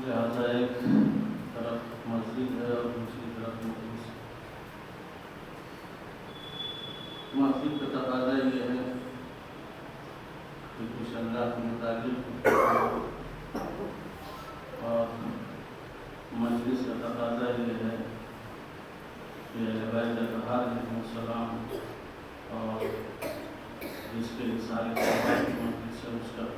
لہٰذا ایک طرف مسجد ہے اور دوسری طرف مجلس۔ مسجد کا تقاضا یہ ہے کہ کچھ اللہ کے متعلق اور مجلس کا تقاضا یہ ہے کہ بیت الطہار علیہ السلام اور جس کے رسالے مجلس سے اس کا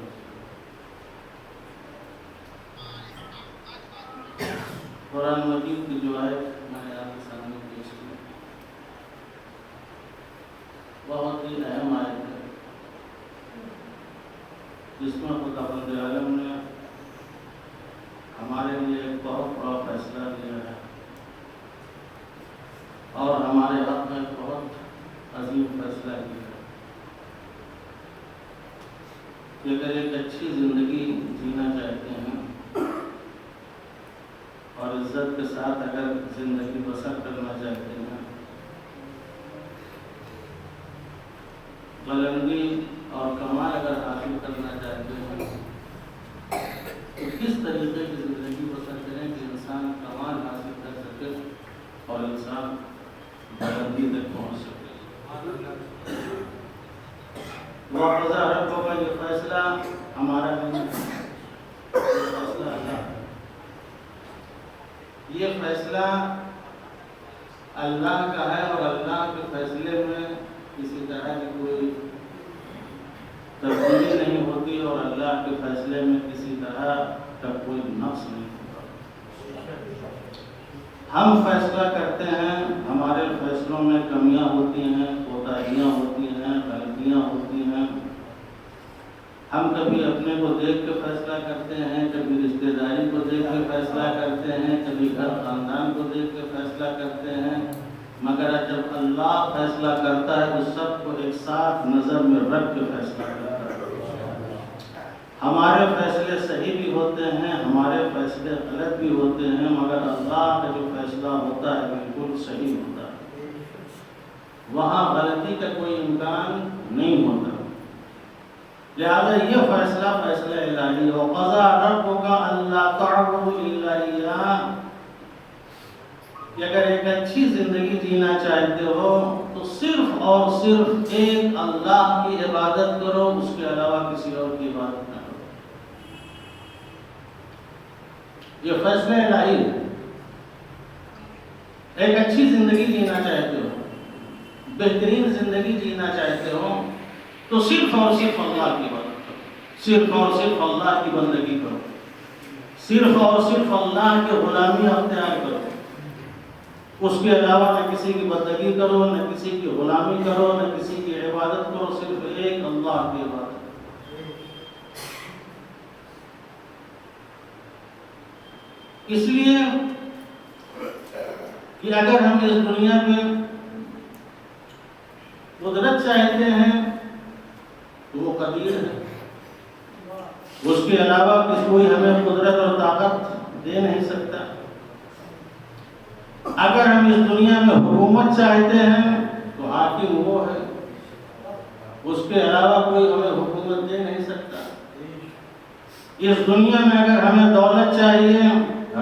قرآن مجید کی جو آیت میں نے آپ کے سامنے پیش کی بہت ہی اہم آیت ہے، جس میں خداوند عالم نے ہمارے لیے ایک بہت بڑا فیصلہ لیا ہے اور ہمارے حق میں بہت عظیم فیصلہ کیا ہے کہ اگر ایک اچھی زندگی جینا چاہتے ہیں اور عزت کے ساتھ اگر زندگی بسر کرنا چاہتے ہیں، بلندی اور کمال اگر حاصل کرنا چاہتے ہیں، تو کس طریقے کی زندگی بسر کریں کہ انسان کمال حاصل کر سکے اور انسان بلندی تک پہنچ سکے۔ وَعَظَا رَبُّكَ، کا یہ فیصلہ ہمارا نہیں ہے، یہ فیصلہ اللہ ہے۔ یہ فیصلہ اللہ کا ہے اور اللہ کے فیصلے میں کسی طرح کی کوئی تبدیلی نہیں ہوتی اور اللہ کے فیصلے میں کسی طرح کا کوئی نقص نہیں ہوتا۔ ہم فیصلہ کرتے ہیں، ہمارے فیصلوں میں کمیاں ہوتی ہیں، کوتاہیاں ہوتی ہیں، غلطیاں ہوتی ہیں۔ ہم کبھی اپنے کو دیکھ کے فیصلہ کرتے ہیں، کبھی رشتہ داری کو دیکھ کے فیصلہ کرتے ہیں، کبھی گھر خاندان کو دیکھ کے فیصلہ کرتے ہیں، مگر جب اللہ فیصلہ کرتا ہے تو سب کو ایک ساتھ نظر میں رکھ کے فیصلہ کرتا ہے۔ ہمارے فیصلے صحیح بھی ہوتے ہیں، ہمارے فیصلے غلط بھی ہوتے ہیں، مگر اللہ کا جو فیصلہ ہوتا ہے بالکل صحیح ہوتا ہے، وہاں غلطی کا کوئی امکان نہیں ہوتا۔ لہذا یہ فیصلہ فیصلہ الہی ہے۔ وَقَضَىٰ رَبُّكَ أَلَّا تَعْبُدُوا إِلَّا إِيَّاهُ، کہ اگر ایک اچھی زندگی جینا چاہتے ہو تو صرف اور صرف ایک اللہ کی عبادت کرو، اس کے علاوہ کسی اور کی عبادت نہ کرو۔ یہ فیصلہ الہی ہے۔ ایک اچھی زندگی جینا چاہتے ہو، بہترین زندگی جینا چاہتے ہو تو صرف اور صرف اللہ کی عبادت کرو، صرف اور صرف اللہ کی بندگی کرو، صرف اور صرف اللہ کی غلامی اختیار کرو، اس کے علاوہ نہ کسی کی بندگی کرو، نہ کسی کی غلامی کرو، نہ کسی کی عبادت کرو، صرف ایک اللہ کی عبادت کرو۔ اس لیے کہ اگر ہم اس دنیا میں قدرت چاہتے ہیں تو وہ قدیر ہے، اس کے علاوہ کوئی ہمیں قدرت اور طاقت دے نہیں سکتا۔ اگر ہم اس دنیا میں حکومت چاہتے ہیں تو حاکم وہ ہے، اس کے علاوہ کوئی ہمیں حکومت دے نہیں سکتا۔ اس دنیا میں اگر ہمیں دولت چاہیے،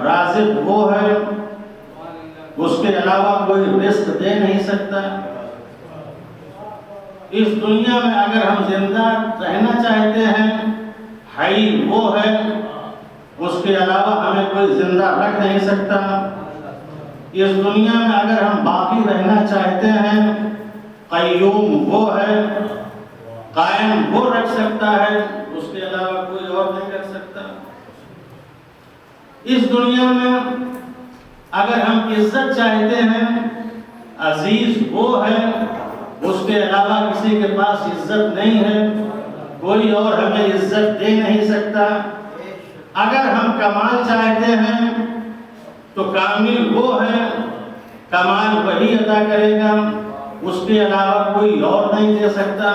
رازق وہ ہے، اس کے علاوہ کوئی رزق دے نہیں سکتا۔ اس دنیا میں اگر ہم زندہ رہنا چاہتے ہیں، حی وہ ہے، اس کے علاوہ ہمیں کوئی زندہ رکھ نہیں سکتا۔ اس دنیا میں اگر ہم باقی رہنا چاہتے ہیں، قیوم وہ ہے، قائم وہ رکھ سکتا ہے، اس کے علاوہ کوئی اور نہیں کر سکتا۔ اس دنیا میں اگر ہم عزت چاہتے ہیں، عزیز وہ ہے، اس کے علاوہ کسی کے پاس عزت نہیں ہے، کوئی اور ہمیں عزت دے نہیں سکتا۔ اگر ہم کمال چاہتے ہیں تو کامل وہ ہے، کمال وہی عطا کرے گا، اس کے علاوہ کوئی اور نہیں دے سکتا۔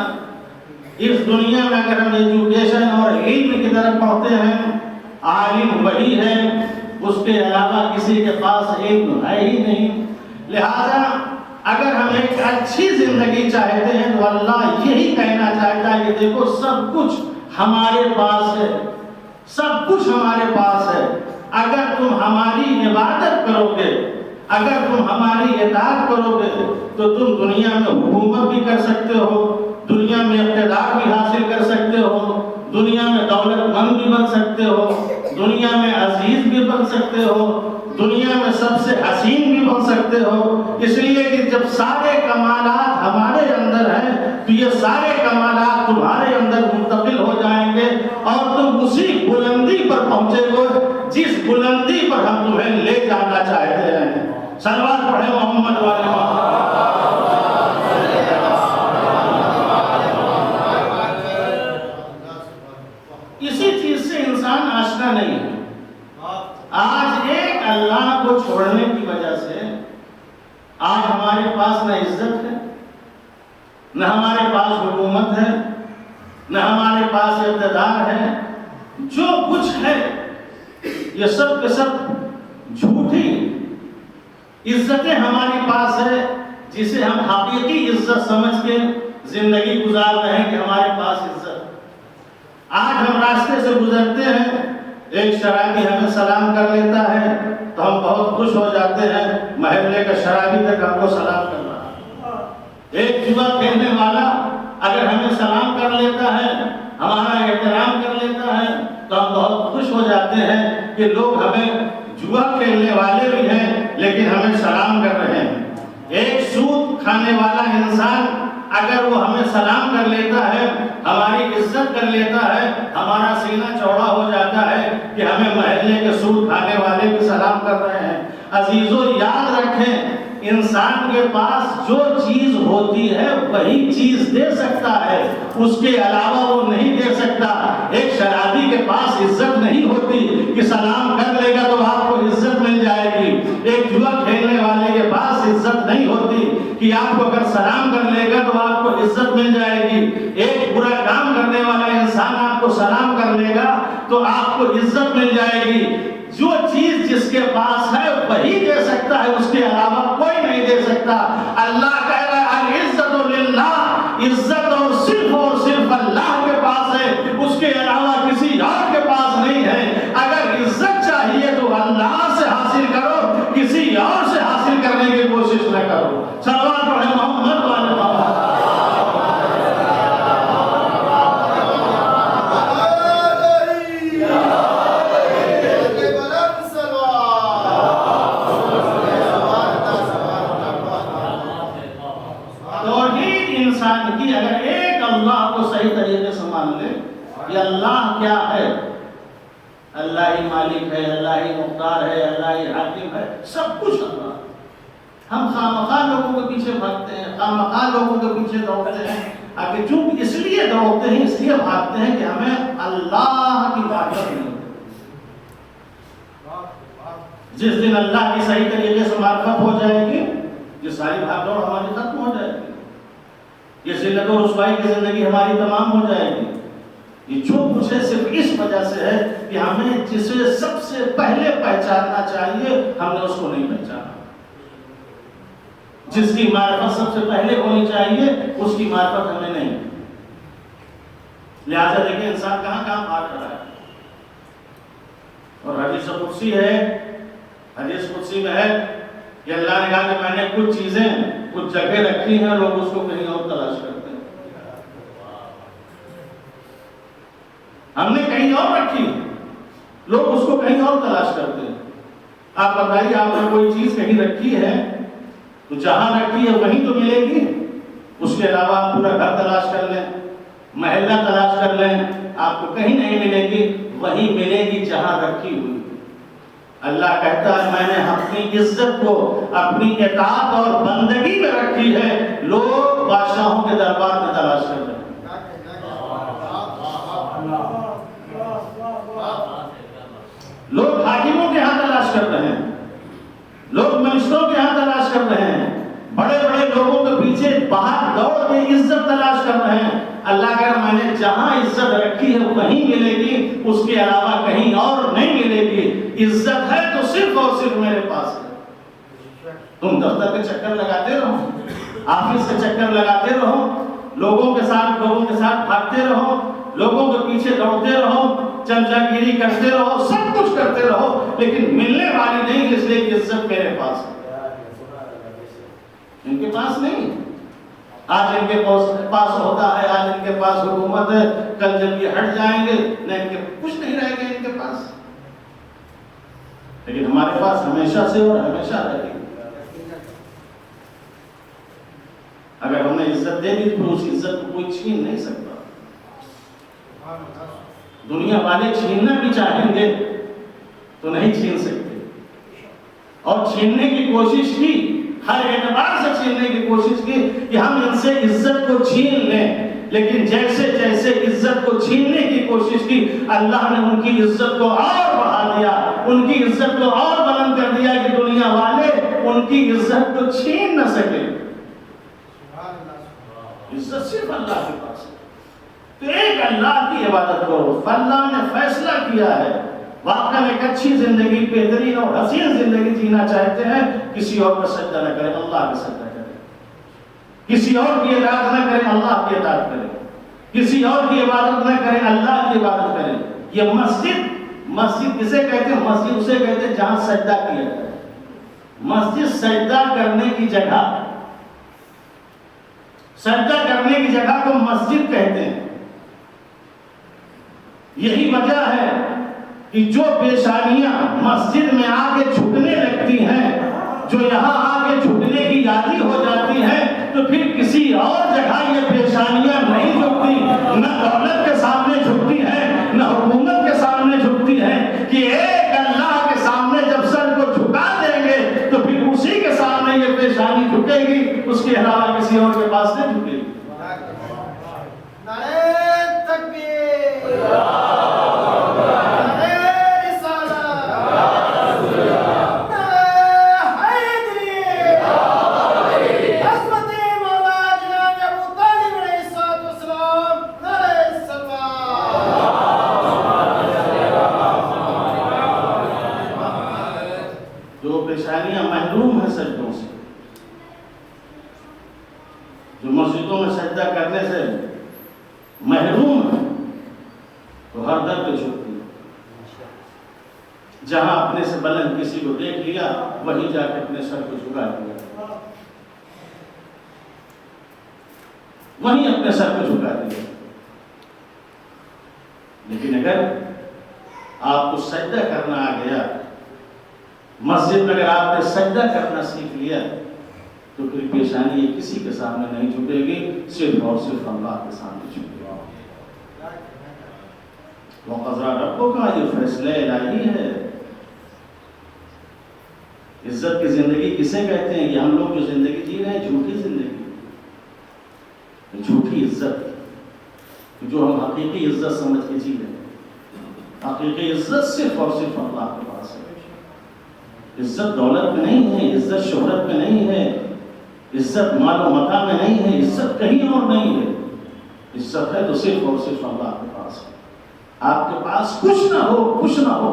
اس دنیا میں اگر ہم ایجوکیشن اور علم کی طرف پڑھتے ہیں، عالم وہی ہے، اس کے علاوہ کسی کے پاس علم ہے ہی نہیں۔ لہذا اگر ہم ایک اچھی زندگی چاہتے ہیں تو اللہ یہی کہنا چاہتا ہے کہ دیکھو سب کچھ ہمارے پاس ہے، سب کچھ ہمارے پاس ہے۔ اگر تم ہماری عبادت کرو گے، اگر تم ہماری اطاعت کرو گے تو تم دنیا میں حکومت بھی کر سکتے ہو، دنیا میں اقتدار بھی حاصل کر سکتے ہو، دنیا میں دولت مند بھی بن سکتے ہو، دنیا میں عزیز بھی بن سکتے ہو، دنیا میں سب سے حسین بھی بن سکتے ہو۔ اس لیے کہ جب سارے کمالات ہمارے اندر ہیں تو یہ سارے کمالات تمہارے اندر منتقل ہو جائیں گے اور تم اسی بلندی پر پہنچے گے جس بلندی پر ہم تمہیں لے جانا چاہتے ہیں۔ صلوات پڑھیں محمد والے محمد۔ اسی چیز سے انسان آشنا نہیں ہے۔ آج ایک اللہ کو چھوڑنے کی وجہ سے آج ہمارے پاس نہ عزت ہے، نہ ہمارے پاس حکومت ہے، نہ ہمارے پاس اقتدار ہے۔ جو کچھ ہے یہ سب کے سب جھوٹی عزتیں ہمارے پاس ہے، جسے ہم حقیقی عزت سمجھ کے زندگی گزار رہے ہیں کہ ہمارے پاس عزت۔ آج ہم راستے سے گزرتے ہیں، ایک شرابی ہمیں سلام کر لیتا ہے تو ہم بہت خوش ہو جاتے ہیں، محلے کا شرابی تک ہم کو سلام کر رہا ہے۔ ایک جوا کھیلنے والا اگر ہمیں سلام کر لیتا ہے، ہمارا احترام کر لیتا ہے تو ہم بہت خوش ہو جاتے ہیں کہ لوگ ہمیں جوا کھیلنے والے بھی ہیں لیکن ہمیں سلام کر رہے ہیں۔ ایک سود کھانے والا انسان اگر وہ ہمیں سلام کر لیتا ہے، ہماری عزت کر لیتا ہے، ہمارا سینہ چوڑا ہو جاتا ہے کہ ہمیں محلے کے سود کھانے والے بھی سلام کر رہے ہیں۔ عزیزو یاد رکھیں، انسان کے پاس جو چیز ہوتی ہے وہی چیز دے سکتا ہے، اس کے علاوہ وہ نہیں دے سکتا۔ ایک شرابی کے پاس عزت نہیں ہوتی کہ سلام کر لے گا تو آپ کو عزت مل جائے گی۔ ایک جوا کھیلنے والے کے پاس عزت نہیں ہوتی کہ آپ کو اگر سلام کر لے گا تو آپ کو عزت مل جائے گی۔ ایک برا کام کرنے والا انسان آپ کو سلام کر لے گا تو آپ کو عزت مل جائے گی۔ جو چیز جس کے پاس ہے وہی دے سکتا ہے، اس کے علاوہ کوئی نہیں دے سکتا۔ اللہ کہہ رہا ہے العزت للہ، عزت اور صرف اللہ کے پاس ہے، اس کے علاوہ کسی اور کے پاس نہیں ہے۔ اگر عزت چاہیے تو اللہ سے حاصل کرو، کسی اور سے حاصل کرنے کی کوشش نہ کرو۔ صلوات پڑھیں محمد والے محمد۔ انسان کی اگر ایک اللہ کو صحیح طریقے سے مان لے، یہ اللہ کیا ہے، اللہ ہی مالک ہے، اللہ ہی مختار ہے، اللہ ہی حاکم ہے، سب کچھ اللہ۔ ہم خامخواہ لوگوں کے پیچھے بھاگتے ہیں، خامخواہ لوگوں کے پیچھے دوڑتے ہیں، اگر چونکہ اس لیے دوڑتے ہیں، اس لیے بھاگتے ہیں کہ ہمیں اللہ کی معرفت نہیں ہوتی۔ جس دن اللہ کی صحیح طریقے سے معرفت ہو جائے گی، یہ ساری بھاگ دوڑ ہماری ختم ہو جائے گی، یہ ذلت و رسوائی کی زندگی ہماری تمام ہو جائے گی۔ یہ جو کچھ ہے صرف اس وجہ سے ہے کہ ہمیں جسے سب سے پہلے پہچاننا چاہیے ہم نے اس کو نہیں پہچانا۔ جس کی معرفت سب سے پہلے ہونی چاہیے اس کی معرفت ہمیں نہیں. لہٰذا دیکھیں انسان کہاں کہاں بھاگ رہا ہے. اور حدیث قدسی ہے، حدیث قدسی میں ہے کہ اللہ نے کہا کہ میں نے کچھ چیزیں کچھ جگہ رکھی ہیں، لوگ اس کو کہیں اور تلاش کرتے ہیں. ہم نے کہیں اور رکھی، لوگ اس کو کہیں اور تلاش کرتے ہیں. آپ بتائیے آپ نے کوئی چیز کہیں رکھی ہے تو جہاں رکھی ہے وہیں تو ملے گی. اس کے علاوہ آپ پورا گھر تلاش کر لیں، محلہ تلاش کر لیں، آپ کو کہیں نہیں ملے گی، وہیں ملے گی جہاں رکھی ہوئی. اللہ کہتا ہے میں نے اپنی عزت کو اپنی اطاعت اور بندگی میں رکھی ہے، لوگ بادشاہوں کے دربار میں تلاش کر رہے ہیں. لوگ حاکموں کے ہاں تلاش کر رہے ہیں، لوگ منسٹروں کے ہاں تلاش کر رہے ہیں، بڑے بڑے لوگوں کے پیچھے باہر دوڑ کے عزت تلاش کر رہے ہیں. اللہ کہہ رہا میں نے جہاں عزت رکھی ہے وہیں ملے گی، اس کے علاوہ کہیں اور نہیں ملے گی. عزت ہے تو صرف اور صرف میرے پاس ہے. تم دفتر کے چکر لگاتے رہو، آفس کے چکر لگاتے رہو، لوگوں کے ساتھ بھاگتے رہو، لوگوں کے پیچھے دوڑتے رہو، چمچا گیری کرتے رہو، سب کچھ کرتے رہو، لیکن ملنے والی نہیں، اس لیے کہ عزت میرے پاس ہے. ان کے پاس نہیں. آج ان کے پاس ہوتا ہے، آج ان کے پاس حکومت ہے، کل جب یہ ہٹ جائیں گے نہ ان کے کچھ نہیں رہے گا ان کے پاس. لیکن ہمارے پاس ہمیشہ سے اور ہمیشہ رہے گی. اگر ہم نے عزت دے دی تو اس عزت کو کوئی چھین نہیں سکتا. دنیا والے چھیننا بھی چاہیں گے تو نہیں چھین سکتے، اور چھیننے کی کوشش کی، ہر اعتبار سے چھیننے کی کوشش کی کہ ہم ان سے عزت کو چھین لیں. لیکن جیسے جیسے عزت کو چھیننے کی کوشش کی، اللہ نے ان کی عزت کو اور بڑھا دیا، ان کی عزت کو اور بلند کر دیا کہ دنیا والے ان کی عزت کو چھین نہ سکے. عزت صرف اللہ کے پاس ہے. تو ایک اللہ کی عبادت کرو. اللہ نے فیصلہ کیا ہے واقعہ ایک اچھی زندگی، بہترین اور حسین زندگی جینا چاہتے ہیں، کسی اور کا سجدہ نہ کریں، اللہ کا سجدہ کریں. کسی اور کی اطاعت نہ کریں، اللہ کی اطاعت کریں. کسی اور کی عبادت نہ کریں، اللہ کی عبادت کریں. یہ مسجد کسے کہتے ہیں؟ مسجد اسے کہتے ہیں جہاں سجدہ کیا جائے. مسجد سجدہ کرنے کی جگہ، سجدہ کرنے کی جگہ کو مسجد کہتے ہیں. یہی وجہ ہے کہ جو پیشانیاں مسجد میں آ کے جھکنے لگتی ہیں، جو یہاں آ کے جھکنے کی یادی ہو جاتی ہیں، تو پھر کسی اور جگہ یہ پیشانیاں نہیں جھکتی. نہ دولت کے سامنے جھکتی ہیں، نہ حکومت کے سامنے جھکتی ہیں، کہ ایک اللہ کے سامنے جب سر کو جھکا دیں گے تو پھر اسی کے سامنے یہ پیشانی جھکے گی، اس کے علاوہ کسی اور کے پاس نہیں جھکے گی. جو پیشانیاں محروم ہیں سجدوں سے، جو مسجدوں میں سجدہ کرنے سے محروم ہے، تو ہر در پہ جھکتی ہے. جہاں اپنے سے بلند کسی کو دیکھ لیا وہیں جا کے اپنے سر کو جھکا دیا، وہیں اپنے سر کو جھکا دیا. لیکن اگر آپ کو سجدہ کرنا آ گیا، مسجد میں اگر آپ نے سجدہ کرنا سیکھ لیا، تو پھر پیشانی کسی کے سامنے نہیں جھکے گی، صرف اور صرف اللہ کے سامنے جھکے گی. وَقَضَىٰ رَبُّكَ، یہ فیصلہ الہی ہے. عزت کی زندگی کسے کہتے ہیں؟ یہ ہم لوگ جو زندگی جی رہے ہیں جھوٹی زندگی، جھوٹی عزت، جو ہم حقیقی عزت سمجھ کے جی رہے ہیں. حقیقی عزت صرف اور صرف اللہ کے پاس ہے. عزت دولت میں نہیں ہے، عزت شہرت میں نہیں ہے، عزت مال و متاع میں نہیں ہے، عزت کہیں اور نہیں ہے. عزت ہے تو صرف اور صرف اللہ کے پاس ہے. آپ کے پاس کچھ نہ ہو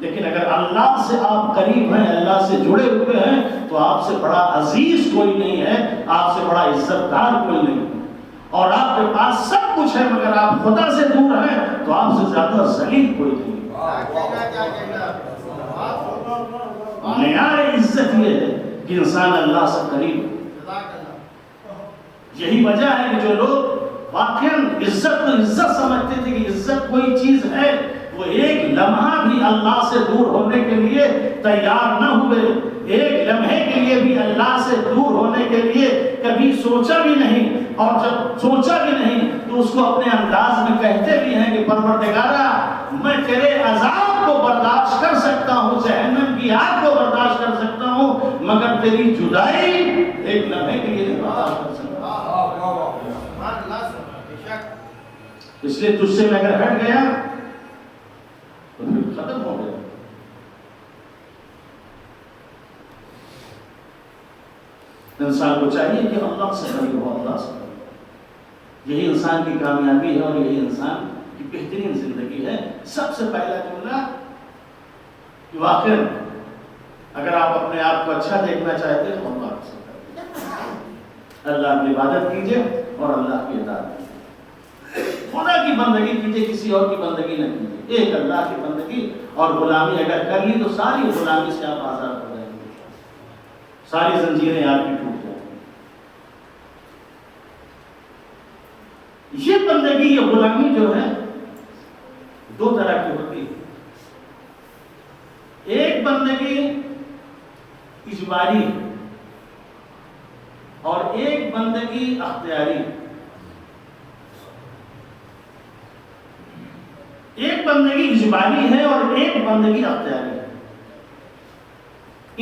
لیکن اگر اللہ سے آپ قریب ہیں، اللہ سے جڑے ہوئے ہیں، تو آپ سے بڑا عزیز کوئی نہیں ہے، آپ سے بڑا عزت دار کوئی نہیں ہے، اور آپ کے پاس سب کچھ ہے مگر آپ خدا سے دور ہیں تو آپ سے زیادہ ذلیل کوئی نہیں۔ معیار عزت یہ ہے کہ انسان اللہ سے قریب ہے۔ یہی وجہ ہے کہ جو لوگ واقعاً عزت کو عزت سمجھتے تھے کہ عزت کوئی چیز ہے، وہ ایک لمحہ بھی اللہ سے دور ہونے کے لیے تیار نہ ہوئے، ایک لمحے کے لیے بھی اللہ سے دور ہونے کے لیے کبھی سوچا بھی نہیں، اور جب سوچا بھی نہیں تو اس کو اپنے انداز میں کہتے بھی ہیں کہ پروردگارا میں تیرے عذاب کو برداشت کر سکتا ہوں، جہنم کی آگ کو برداشت کر سکتا ہوں، مگر تیری جدائی ایک لمحے کے لیے نہیں برداشت کر سکتا۔ اس لیے تجھ سے میں اگر ہٹ گیا تو پھر ختم ہو گیا۔ انسان کو چاہیے کہ اللہ سے قریب ہو، اللہ سے قریب، یہی انسان کی کامیابی ہے اور یہی انسان کی بہترین زندگی ہے۔ سب سے پہلا جملہ کہ واقعا اگر آپ اپنے آپ کو اچھا دیکھنا چاہتے ہیں تو اللہ سے قریب، اللہ کی عبادت کیجئے اور اللہ کی اطاعت کیجئے، خدا کی بندگی کیجئے، کسی اور کی بندگی نہ کیجئے، ایک اللہ کی بندگی اور غلامی اگر کر لی تو ساری غلامی سے آپ آزاد ہو جائیں گے، ساری زنجیریں آپ کی ٹوٹ جائیں گی۔ یہ بندگی، یہ غلامی جو ہے دو طرح کی ہوتی ہے، ایک بندگی اجباری اور ایک بندگی اختیاری۔ ایک بندگی اجباری ہے اور ایک بندگی اختیاری ہے۔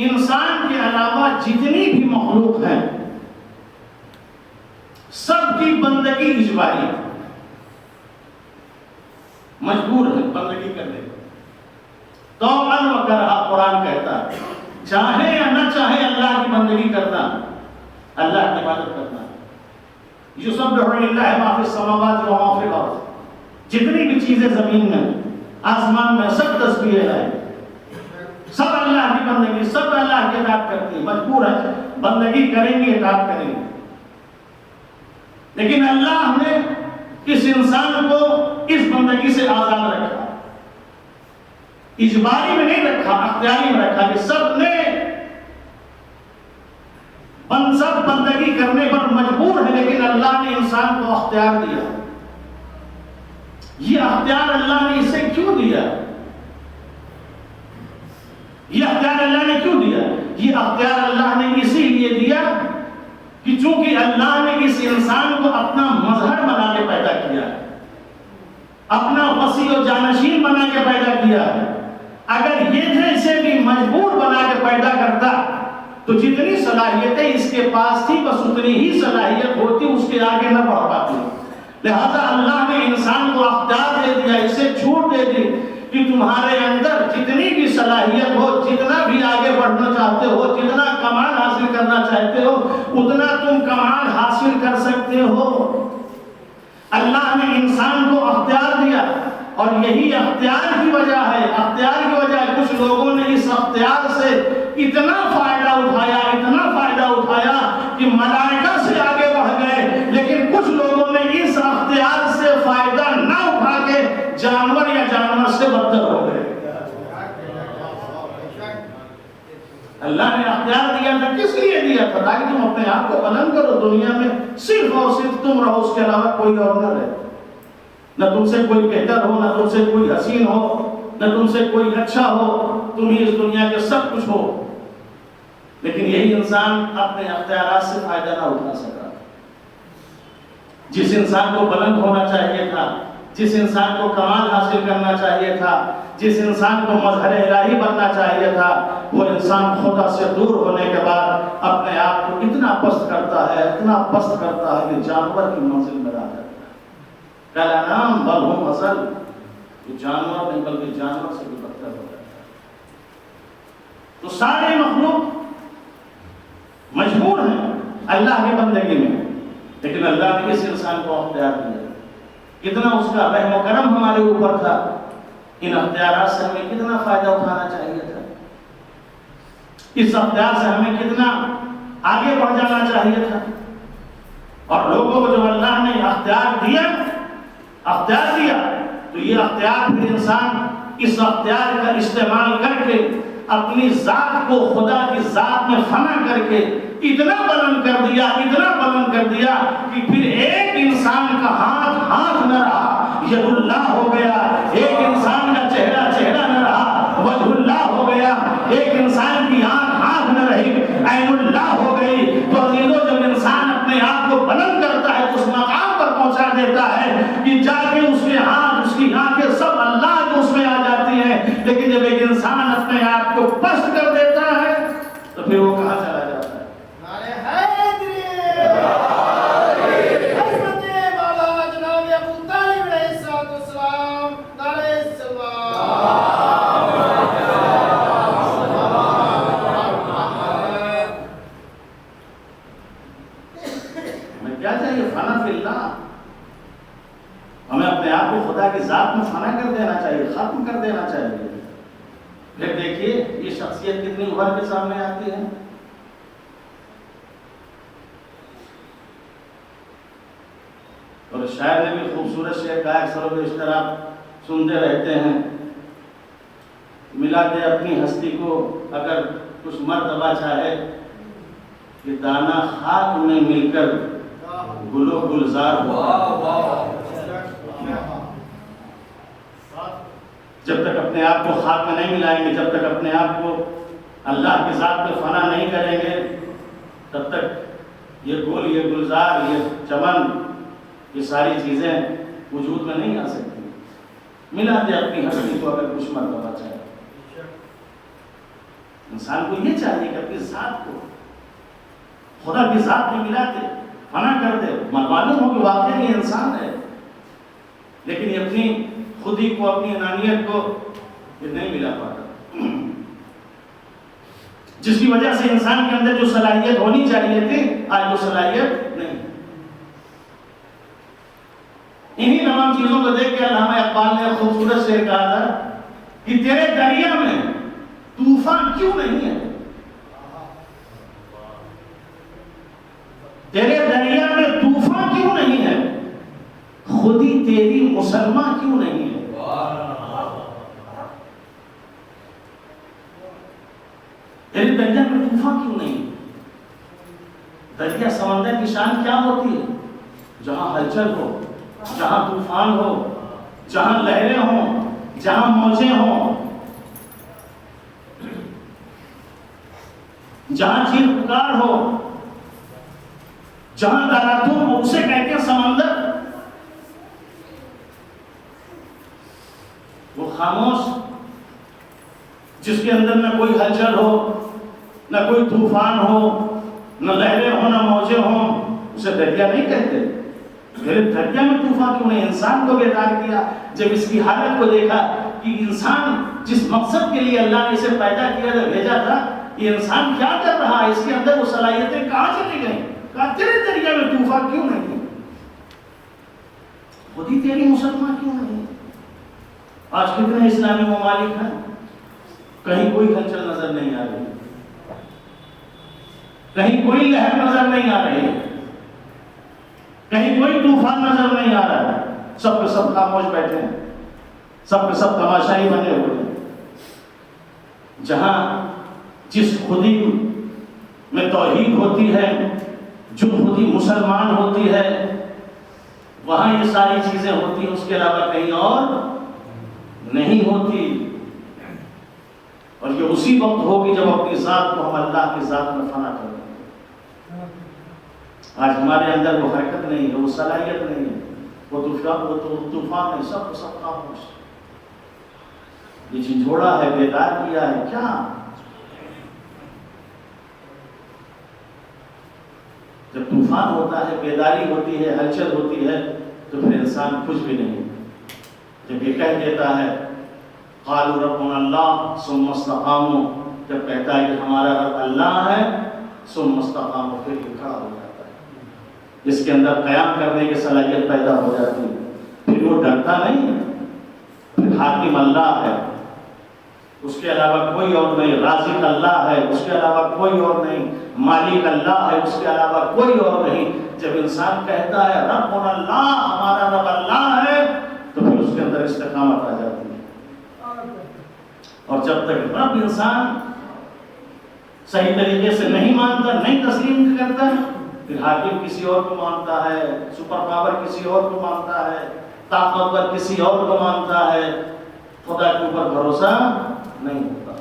انسان کے علاوہ جتنی بھی مخلوق ہیں سب کی بندگی اجباری ہے، مجبور ہے بندگی کرنے کو، طوعاً و کرہا قرآن کہتا ہے، چاہے یا نہ چاہے اللہ کی بندگی کرنا، اللہ کی عبادت کرنا۔ یسبح للہ ما فی السماوات و ما فی الارض، جتنی بھی چیزیں زمین میں آسمان میں سب تسبیح ہے، سب اللہ کی بندگی، سب اللہ کی اطاعت کرتی ہے، مجبور ہے بندگی کریں گے، اطاعت کریں گے۔ لیکن اللہ نے اس انسان کو اس بندگی سے آزاد رکھا، اجباری میں نہیں رکھا، اختیاری میں رکھا کہ سب نے سب بندگی کرنے پر مجبور ہے، لیکن اللہ نے انسان کو اختیار دیا۔ یہ اختیار اللہ نے اسے کیوں دیا؟ یہ اختیار اللہ نے کیوں دیا؟ یہ اختیار اللہ نے اسی لیے دیا کہ چونکہ اللہ نے اس انسان کو اپنا مظہر بنا کے پیدا کیا ہے، اپنا وسیع و جانشین بنا کے پیدا کیا ہے۔ اگر یہ اسے بھی مجبور بنا کے پیدا کرتا تو جتنی صلاحیتیں اس کے پاس تھی بس اتنی ہی صلاحیت ہوتی، اس کے آگے نہ بڑھ پاتی۔ لہذا اللہ نے انسان کو اختیار دے دیا، اسے چھوٹ دے دی کہ تمہارے اندر جتنی بھی صلاحیت ہو، جتنا بھی آگے بڑھنا چاہتے ہو، جتنا کمال حاصل کرنا چاہتے ہو، اتنا تم کمال حاصل کر سکتے ہو۔ اللہ نے انسان کو اختیار دیا، اور یہی اختیار کی وجہ ہے، اختیار کی وجہ ہے کچھ لوگوں نے اس اختیار سے اتنا فائدہ اٹھایا، اتنا فائدہ اٹھایا کہ ملائکہ سے آگے بڑھ گئے، لیکن کچھ لوگوں نے اس اختیار سے فائدہ نہ اٹھا کے جانور یا جانور سے بدتر ہو گئے۔ اللہ نے اختیار دیا تھا، کس لیے دیا تھا؟ تاکہ تم اپنے آپ کو بلند کرو، دنیا میں صرف اور صرف تم رہو، اس کے علاوہ کوئی اور نہ رہے، نہ تم سے کوئی بہتر ہو، نہ تم سے کوئی حسین ہو، نہ تم سے کوئی اچھا ہو، تم ہی اس دنیا کے سب کچھ ہو۔ لیکن یہی انسان اپنے اختیارات سے فائدہ نہ اٹھا سکا۔ جس انسان کو بلند ہونا چاہیے تھا، جس انسان کو کمال حاصل کرنا چاہیے تھا، جس انسان کو مظہر الہی بننا چاہیے تھا، وہ انسان خدا سے دور ہونے کے بعد اپنے آپ کو اتنا پست کرتا ہے، اتنا پست کرتا ہے کہ جانور کی منزل میں آ جاتا ہے۔ کالانعام بل ہم اضل، یہ جانور نہیں بلکہ جانور سے بھی بدتر ہو جاتا ہے۔ تو سارے مخلوق مجبور ہیں اللہ کی بندگی میں، لیکن اللہ نے اس انسان کو اختیار دیا۔ کتنا اس کا رحم و کرم ہمارے اوپر تھا ان اختیارات سے ہمیں کتنا فائدہ اٹھانا چاہیے تھا، اس اختیار سے ہمیں کتنا آگے بڑھ جانا چاہیے تھا. اور لوگوں کو جو اللہ نے اختیار دیا تو یہ اختیار پھر انسان اس اختیار کا استعمال کر کے اپنی ذات کو خدا کی ذات میں فنا کر کے اتنا بلند کر دیا کہ پھر ایک انسان کا ہاتھ نہ رہا، ید اللہ ہو گیا. ایک انسان کا چہرہ نہ رہا، وجہ اللہ ہو گیا. ایک انسان کی آنکھ نہ رہی، عین اللہ ہو گئی. تو عزیزو، جب انسان اپنے آپ کو بلند کرتا ہے تو اس مقام پر پہنچا دیتا ہے کہ جا کے اس کے ہاتھ، اس کی آنکھیں سب اللہ کے اس میں آ جاتی ہیں. لیکن جب ایک انسان اپنے آپ کو پست کر دیتا ہے تو پھر وہ کہاں چلا جاتا ہے؟ ہمیں اپنے آپ کو خدا کی ذات میں فنا کر دینا چاہیے، ختم کر دینا چاہیے. پھر دیکھیے یہ شخصیت کتنی ابھر کے سامنے آتی ہے. اور شاعر نے بھی خوبصورت شعر کہا، اکثر و بیشتر آپ سنتے رہتے ہیں، ملا دے اپنی ہستی کو اگر کچھ مرتبہ چاہے کہ دانا خاک میں مل کر گل و گلزار ہو. جب تک اپنے آپ کو خاک میں نہیں ملائیں گے، جب تک اپنے آپ کو اللہ کی ذات میں فنا نہیں کریں گے، تب تک یہ گل، یہ گلزار، یہ چمن، یہ ساری چیزیں وجود میں نہیں آ سکتی. ملا دے اپنی ہستی کو اگر کچھ مرتبہ چاہے. انسان کو یہ چاہیے کہ اپنی ذات کو خدا کی ذات میں ملا دے، فنا کر دے. معلوم ہو کہ واقعی یہ انسان ہے، لیکن یہ اپنی خودی کو، اپنی انانیت کو یہ نہیں ملا پاتا، جس کی وجہ سے انسان کے اندر جو صلاحیت ہونی چاہیے تھی آج وہ صلاحیت نہیں. انہی تمام چیزوں کو دیکھ کے علامہ اقبال نے خوبصورت شعر کہا تھا کہ تیرے دریا میں طوفان کیوں نہیں ہے، تیرے دریا میں طوفان کیوں نہیں ہے، خودی تیری مسلمان کیوں نہیں ہے. تیرے دریا میں طوفان کیوں نہیں؟ دریا سمندر کی شان کیا ہوتی ہے؟ جہاں ہلچل ہو، جہاں طوفان ہو، جہاں لہریں ہوں، جہاں موجیں ہوں، جہاں چیخ پکار ہو، جہاں تاراتون ہو، اسے کہتے ہیں سمندر. وہ خاموش جس کے اندر نہ کوئی ہلچل ہو، نہ کوئی طوفان ہو، نہ لہریں ہوں، نہ موجیں ہوں، اسے دریا نہیں کہتے. میرے دریا میں طوفان کیوں نہیں؟ انسان کو بیدار کیا. جب اس کی حالت کو دیکھا کہ انسان جس مقصد کے لیے اللہ نے اسے پیدا کیا تھا، بھیجا تھا، یہ انسان کیا کر رہا ہے، اس کے اندر وہ صلاحیتیں کہاں چلی گئیں؟ کہا تیرے دریا میں طوفان کیوں نہیں، خودی تیری مسلمان کیوں نہیں. آج کتنے اسلامی ممالک ہیں، کہیں کوئی ہلچل نظر نہیں آ رہی، کہیں کوئی لہر نظر نہیں آ رہی، کہیں کوئی طوفان نظر نہیں آ رہا ہے. سب کے سب خاموش بیٹھے ہیں، سب کے سب تماشائی بنے ہوئے ہیں. جہاں جس خودی میں توحید ہوتی ہے، جو خودی مسلمان ہوتی ہے، وہاں یہ ساری چیزیں ہوتی ہیں، اس کے علاوہ کہیں اور نہیں ہوتی. اور یہ اسی وقت ہوگی جب اپنی ذات کو ہم اللہ کی ذات میں فنا کریں. آج ہمارے اندر وہ حرکت نہیں ہے، وہ صلاحیت نہیں ہے، وہ طوفان نہیں، سب خاموش. یہ جھنجھوڑا ہے، بیدار کیا ہے کیا؟ جب طوفان ہوتا ہے، بیداری ہوتی ہے، ہلچل ہوتی ہے، تو پھر انسان کچھ بھی نہیں. جب یہ کہہ دیتا ہے قالوا ربنا اللہ ثم استقاموا، جب کہتا ہے کہ ہمارا رب اللہ ہے، ثم استقاموا، پھر یہ کھڑا ہو جاتا ہے، جس کے اندر قیام کرنے کی صلاحیت پیدا ہو جاتی ہے. پھر وہ ڈرتا نہیں، پھر پھر حاکم اللہ ہے، اس کے علاوہ کوئی اور نہیں، رازق اللہ ہے، اس کے علاوہ کوئی اور نہیں، مالک اللہ ہے، اس کے علاوہ کوئی اور نہیں۔ جب انسان کہتا ہے ربنا اللہ، ہمارا رب اللہ ہے، تو پھر اس کے اندر استقامت آ جاتی ہے۔ اور جب تک رب انسان صحیح طریقے سے نہیں مانتا، نہیں تسلیم کرتا، پھر حاکم کسی اور کو مانتا ہے، سپر پاور کسی اور کو مانتا ہے، طاقتور کسی اور کو مانتا ہے، خدا کے اوپر بھروسہ نہیں ہوتا۔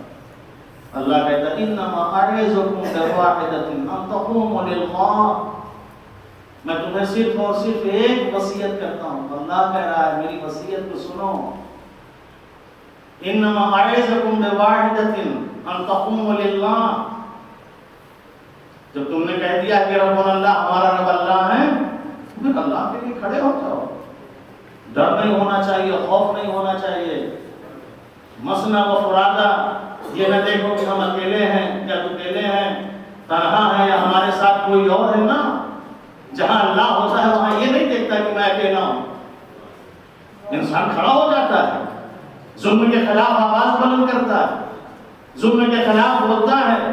اللہ کہتا ہے انما اعظکم بواحدۃ ان تقوموا للہ، میں تمہیں صرف اور صرف ایک وصیت کرتا ہوں۔ اللہ کہہ رہا ہے میری وصیت کو سنو، انما اعظکم بواحدۃ ان تقوموا للہ، جب تم نے کہہ دیا کہ ربنا اللہ، ہمارا رب اللہ ہے، پھر اللہ کے لیے کھڑے ہو جاؤ۔ ڈر نہیں ہونا چاہیے، خوف نہیں ہونا چاہیے۔ مسنا و فرادہ، یہ نہ دیکھو کہ ہم اکیلے ہیں یا اکیلے ہیں، تنہا ہے یا ہمارے ساتھ کوئی اور ہے نا۔ جہاں اللہ ہوتا ہے وہاں یہ نہیں دیکھتا کہ میں اکیلا ہوں، انسان کھڑا ہو جاتا ہے، ظلم کے خلاف آواز بلند کرتا ہے، ظلم کے خلاف بولتا ہے،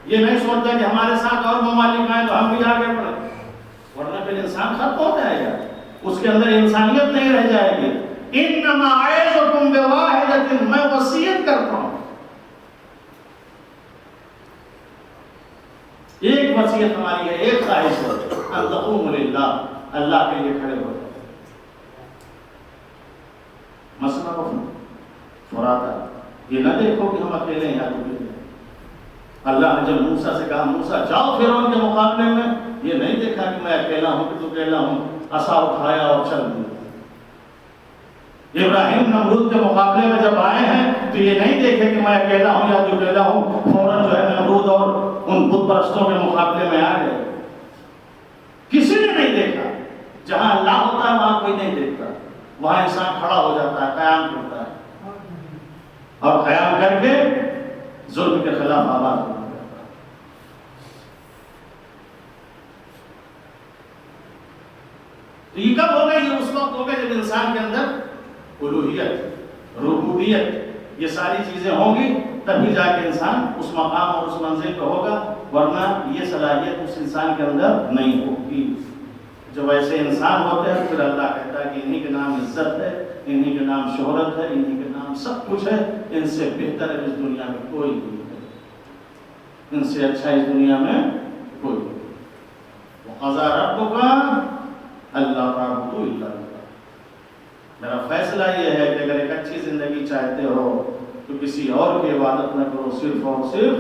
یہ نہیں سوچتا کہ ہمارے ساتھ اور ممالک آئیں تو ہم بھی آگے بڑھیں، ورنہ پھر انسان ختم ہو جائے گا، اس کے اندر انسانیت نہیں رہ جائے گی۔ انما اعظکم بواحدۃ، میں وصیت کرتا ہوں، ایک وصیت ہماری ہے، ایک خواہش ہے، ان تقوموا للہ، اللہ کے لیے کھڑے ہو جاؤ۔ مسنا و فرادہ، یہ نہ دیکھو کہ ہم اکیلے ہیں یا اکیلے ہیں۔ اللہ نے جب موسیٰ سے کہا موسیٰ جاؤ فرعون کے مقابلے میں، یہ نہیں دیکھا کہ میں اکیلا ہوں کہ تو اکیلا ہوں، عصا اٹھایا اور چل دیا۔ ابراہیم نمرود کے مقابلے میں جب آئے ہیں تو یہ نہیں دیکھے کہ میں اکیلا ہوں یا جو اکیلا ہوں، فوراً جو ہے نمرود اور ان بت پرستوں کے مقابلے میں آ گئے۔ کسی نے نہیں دیکھا، جہاں اللہ ہوتا ہے وہاں کوئی نہیں دیکھتا، وہاں انسان کھڑا ہو جاتا ہے، قیام کرتا ہے، اور قیام کر کے ظلم کے خلاف آواز بلند کرتا ہے۔ تو یہ کب ہوگا؟ یہ اس وقت ہوگا جب انسان کے اندر الوہیت، ربوبیت، یہ ساری چیزیں ہوں گی، تبھی جا کے انسان اس مقام اور اس منزل پہ ہوگا، ورنہ یہ صلاحیت اس انسان کے اندر نہیں ہوگی۔ جب ایسے انسان ہوتے ہیں پھر اللہ کہتا ہے کہ انہی کے نام عزت ہے، انہی کے نام شہرت ہے، انہی کے نام سب کچھ ہے، ان سے بہتر اس دنیا میں کوئی نہیں ہے، ان سے اچھا اس دنیا میں کوئی نہیں۔ وَقَضَىٰ رَبُّكَ أَلَّا تَعْبُدُوا إِلَّا إِيَّاهُ، میرا فیصلہ یہ ہے کہ اگر ایک اچھی زندگی چاہتے ہو تو کسی اور کی عبادت نہ کرو، صرف اور صرف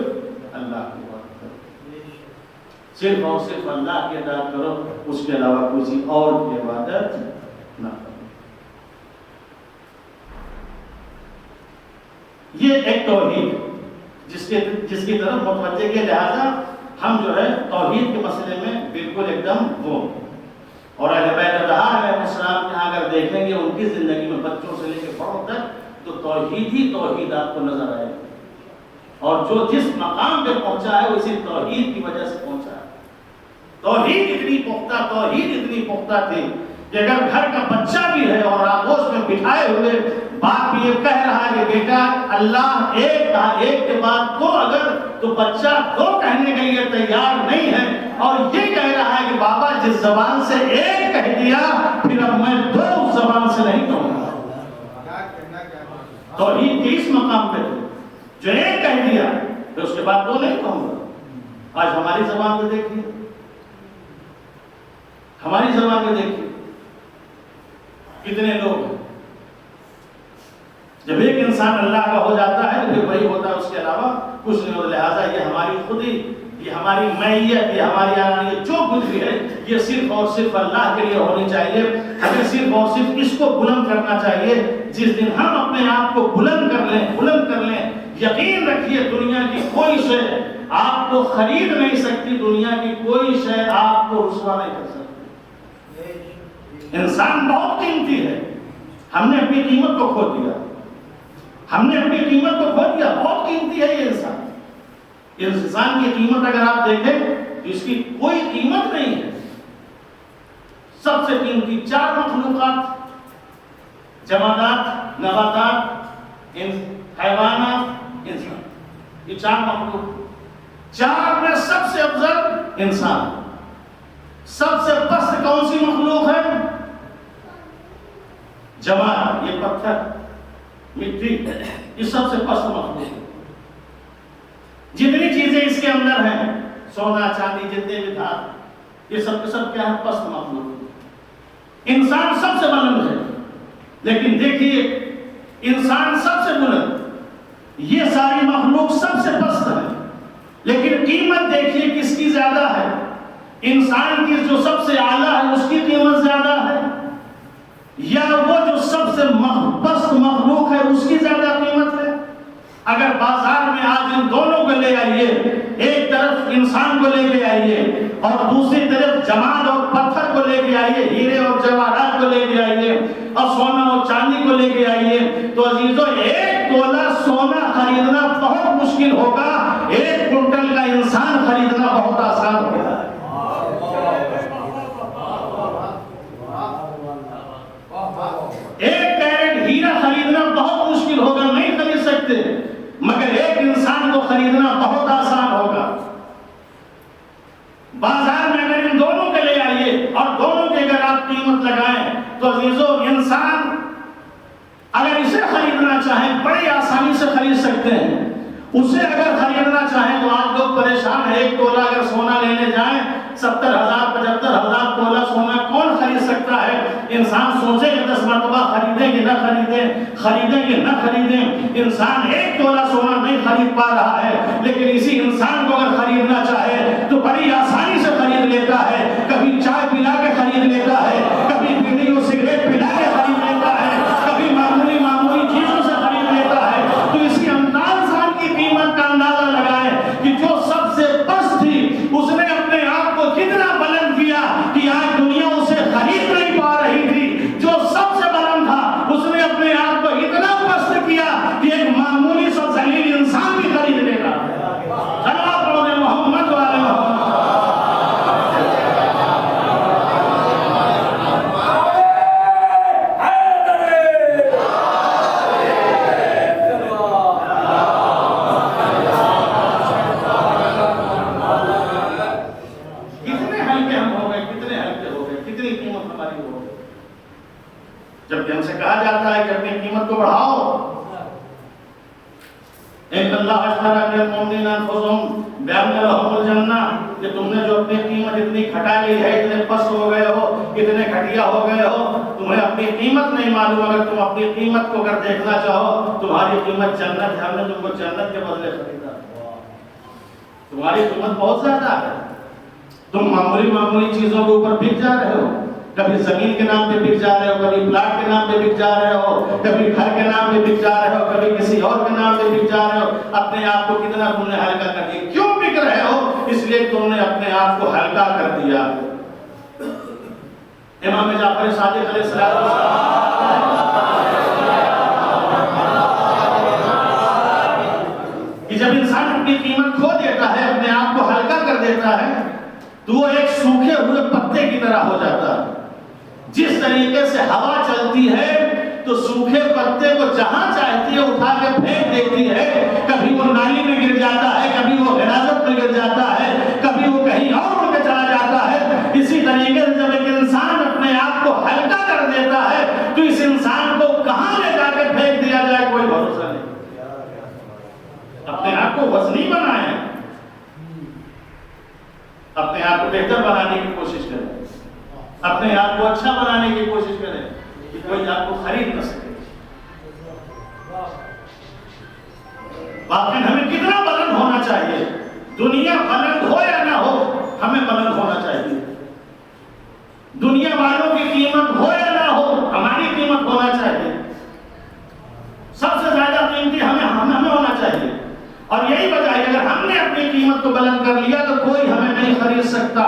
اللہ کی عبادت کرو، صرف اور صرف اللہ کی اطاعت کرو، اس کے علاوہ کسی اور کی عبادت نہ کرو۔ یہ ایک توحید جس کی طرف متوجہ کے لہذا ہم جو ہے توحید کے مسئلے میں بالکل ایک دم وہ، اور اہل بیت اطہار علیہ السلام کے اگر دیکھیں گے ان کی زندگی میں بچوں سے لے کے بڑوں تک تو توحید ہی توحید آپ کو نظر آئے گی، اور جو جس مقام پہ پہنچا ہے وہ اسی توحید کی وجہ سے پہنچا ہے۔ توحید اتنی پختہ تھی کہ اگر گھر کا بچہ بھی ہے اور آغوش میں بٹھائے ہوئے باپ یہ کہہ رہا ہے کہ بیٹا اللہ ایک کہا، ایک کے بعد دو اگر، تو بچہ دو کہنے کے لیے تیار نہیں ہے، اور یہ کہہ رہا ہے کہ بابا جس زبان سے ایک کہہ دیا پھر اب میں دو اس زبان سے نہیں کہوں گا۔ توحید کے اس مقام پہ تھے جو ایک کہہ دیا پھر اس کے بعد دو نہیں کہوں گا۔ آج ہماری زبان پہ دیکھیے، ہماری زبان پہ دیکھیے کتنے لوگ ہیں، جب ایک انسان اللہ کا ہو جاتا ہے تو پھر وہی ہوتا ہے، اس کے علاوہ کچھ نہیں ہوتا۔ لہٰذا یہ ہماری خودی، یہ ہماری معیت، یہ ہماری انانیت جو کچھ بھی ہے یہ صرف اور صرف اللہ کے لیے ہونی چاہیے۔ ہمیں صرف اور صرف اس کو بلند کرنا چاہیے۔ جس دن ہم اپنے آپ کو بلند کر لیں، یقین رکھیے دنیا کی کوئی شے آپ کو خرید نہیں سکتی، دنیا کی کوئی شے آپ کو رسوا نہیں کر سکتی۔ انسان بہت قیمتی ہے، ہم نے اپنی قیمت کو کھو دیا، بہت قیمتی ہے یہ انسان۔ انسان کی قیمت اگر آپ دیکھیں تو اس کی کوئی قیمت نہیں ہے۔ سب سے قیمتی چار مخلوقات، جمادات، نباتات، حیوانات، انسان، یہ 4 مخلوق، 4 میں سب سے افضل انسان۔ سب سے پست کون سی مخلوق ہے؟ جماد، یہ پتھر، مٹی، یہ سب سے پست مخلوق ہے۔ جتنی چیزیں اس کے اندر ہیں، سونا چاندی جتنے بھی دھات، یہ سب کے سب کیا ہے؟ پست مخلوق۔ انسان سب سے بلند ہے، لیکن دیکھیے انسان سب سے بلند، یہ ساری مخلوق سب سے پست ہے، لیکن قیمت دیکھیے کس کی زیادہ ہے؟ انسان کی جو سب سے اعلیٰ ہے اس کی قیمت زیادہ ہے، یا وہ جو سب سے پست مخلوق ہے اس کی زیادہ قیمت ہے؟ اگر بازار میں آج ان دونوں کو لے آئیے، ایک طرف انسان کو لے کے آئیے اور دوسری طرف جماد اور پتھر کو لے کے آئیے، ہیرے اور جواہرات کو لے کے آئیے اور سونا اور چاندی کو لے کے آئیے، تو عزیزو 1 تولہ سونا خریدنا بہت مشکل ہوگا، 1 کنٹل کا انسان خریدنا بہت آسان ہوگا۔ 1 کیرٹ ہیرا خریدنا بہت مشکل ہوگا، نہیں خرید سکتے، مگر 1 انسان کو خریدنا بہت آسان ہوگا۔ بازار میں اگر ان دونوں کے لے آئیے اور دونوں کے اگر آپ قیمت لگائیں تو عزیزو انسان اگر اسے خریدنا چاہیں بڑی آسانی سے خرید سکتے ہیں، اسے اگر خریدنا چاہیں تو آپ لوگ پریشان ہیں۔ 1 تولہ اگر سونا لینے جائیں 70,000 75,000 تولہ سونا کون خرید سکتا ہے؟ انسان سوچے کہ 10 مرتبہ خریدیں کہ نہ خریدیں، خریدیں کہ نہ خریدیں۔ انسان 1 تولہ سونا نہیں خرید پا رہا ہے، لیکن اسی انسان کو اگر خریدنا چاہے تو بڑی آسانی سے خرید لیتا ہے۔ کبھی چائے پلا کے خرید لیتا ہے، کبھی بیڑی اور سگریٹ پلا کے خرید لیتا ہے، کبھی معمولی چیزوں سے خرید لیتا ہے۔ تو اسی انسان کی قیمت کا اندازہ لگائیں کہ جو سب سے پست تھی اس نے اپنے آپ کو کتنا بلند کیا کہ آج دنیا اسے خرید نہیں پا رہی تھی۔ جو سب سے بلند تھا اس نے اپنے آپ کو اتنا پست کیا کہ ایک معمولی سا ذلیل انسان بھی خرید لے گا۔ صلوات پڑھو محمد والے محمد۔ جب ہم سے کہا جاتا ہے کہ اپنی قیمت کو بڑھاؤ، ایک اللہ اشترى بالمؤمنین انفسهم بأن لهم الجنہ، کہ تم نے جو اپنی قیمت اتنی گھٹا لی ہے، اتنے پست ہو گئے ہو، اتنے گھٹیا ہو گئے ہو، تمہیں اپنی قیمت نہیں معلوم۔ اگر تم اپنی قیمت کو اگر دیکھنا چاہو، تمہاری قیمت جنت ہے، ہم نے تم کو جنت کے بدلے خریدا، تمہاری قیمت بہت زیادہ ہے۔ تم معمولی چیزوں کے اوپر بک جا رہے ہو، کبھی زمین کے نام پہ بک جا رہے ہو، کبھی پلاٹ کے نام پہ بک جا رہے ہو، کبھی گھر کے نام پہ بک جا رہے ہو، کبھی کسی اور کے نام پہ بک جا رہے ہو۔ اپنے آپ کو کتنا تم نے ہلکا کر دیا۔ کیوں بک رہے ہو؟ اس لیے تم نے اپنے آپ کو ہلکا کر دیا۔ امام جعفر صادق علیہ السلام کہ جب انسان اپنی قیمت کھو دیتا ہے، اپنے آپ کو ہلکا کر دیتا ہے، تو وہ ایک سوکھے ہوئے پتے کی طرح ہو جاتا ہے۔ جس طریقے سے ہوا چلتی ہے تو سوکھے پتے کو جہاں چاہتی ہے اٹھا کے پھینک دیتی ہے، کبھی وہ نالی میں گر جاتا ہے، کبھی وہ حراست میں گر جاتا ہے، کبھی وہ کہیں اور اڑ کے چلا جاتا ہے۔ اسی طریقے سے جب ایک انسان اپنے آپ کو ہلکا کر دیتا ہے تو اس انسان کو کہاں لے جا کے پھینک دیا جائے کوئی بھروسہ نہیں۔ اپنے آپ کو وزنی بنائیں، اپنے آپ کو بہتر بنانے کی کوشش کریں، اپنے آپ کو اچھا بنانے کی کوشش کریں کہ کوئی آپ کو خرید نہ سکے۔ واقعی ہمیں کتنا بلند ہونا چاہیے، دنیا بلند ہو یا نہ ہو ہمیں بلند ہونا چاہیے۔ دنیا والوں کی قیمت ہو یا نہ ہو ہماری قیمت ہونا چاہیے۔ سب سے زیادہ قیمتی ہمیں ہونا چاہیے، اور یہی وجہ ہے اگر ہم نے اپنی قیمت کو بلند کر لیا تو کوئی ہمیں نہیں خرید سکتا۔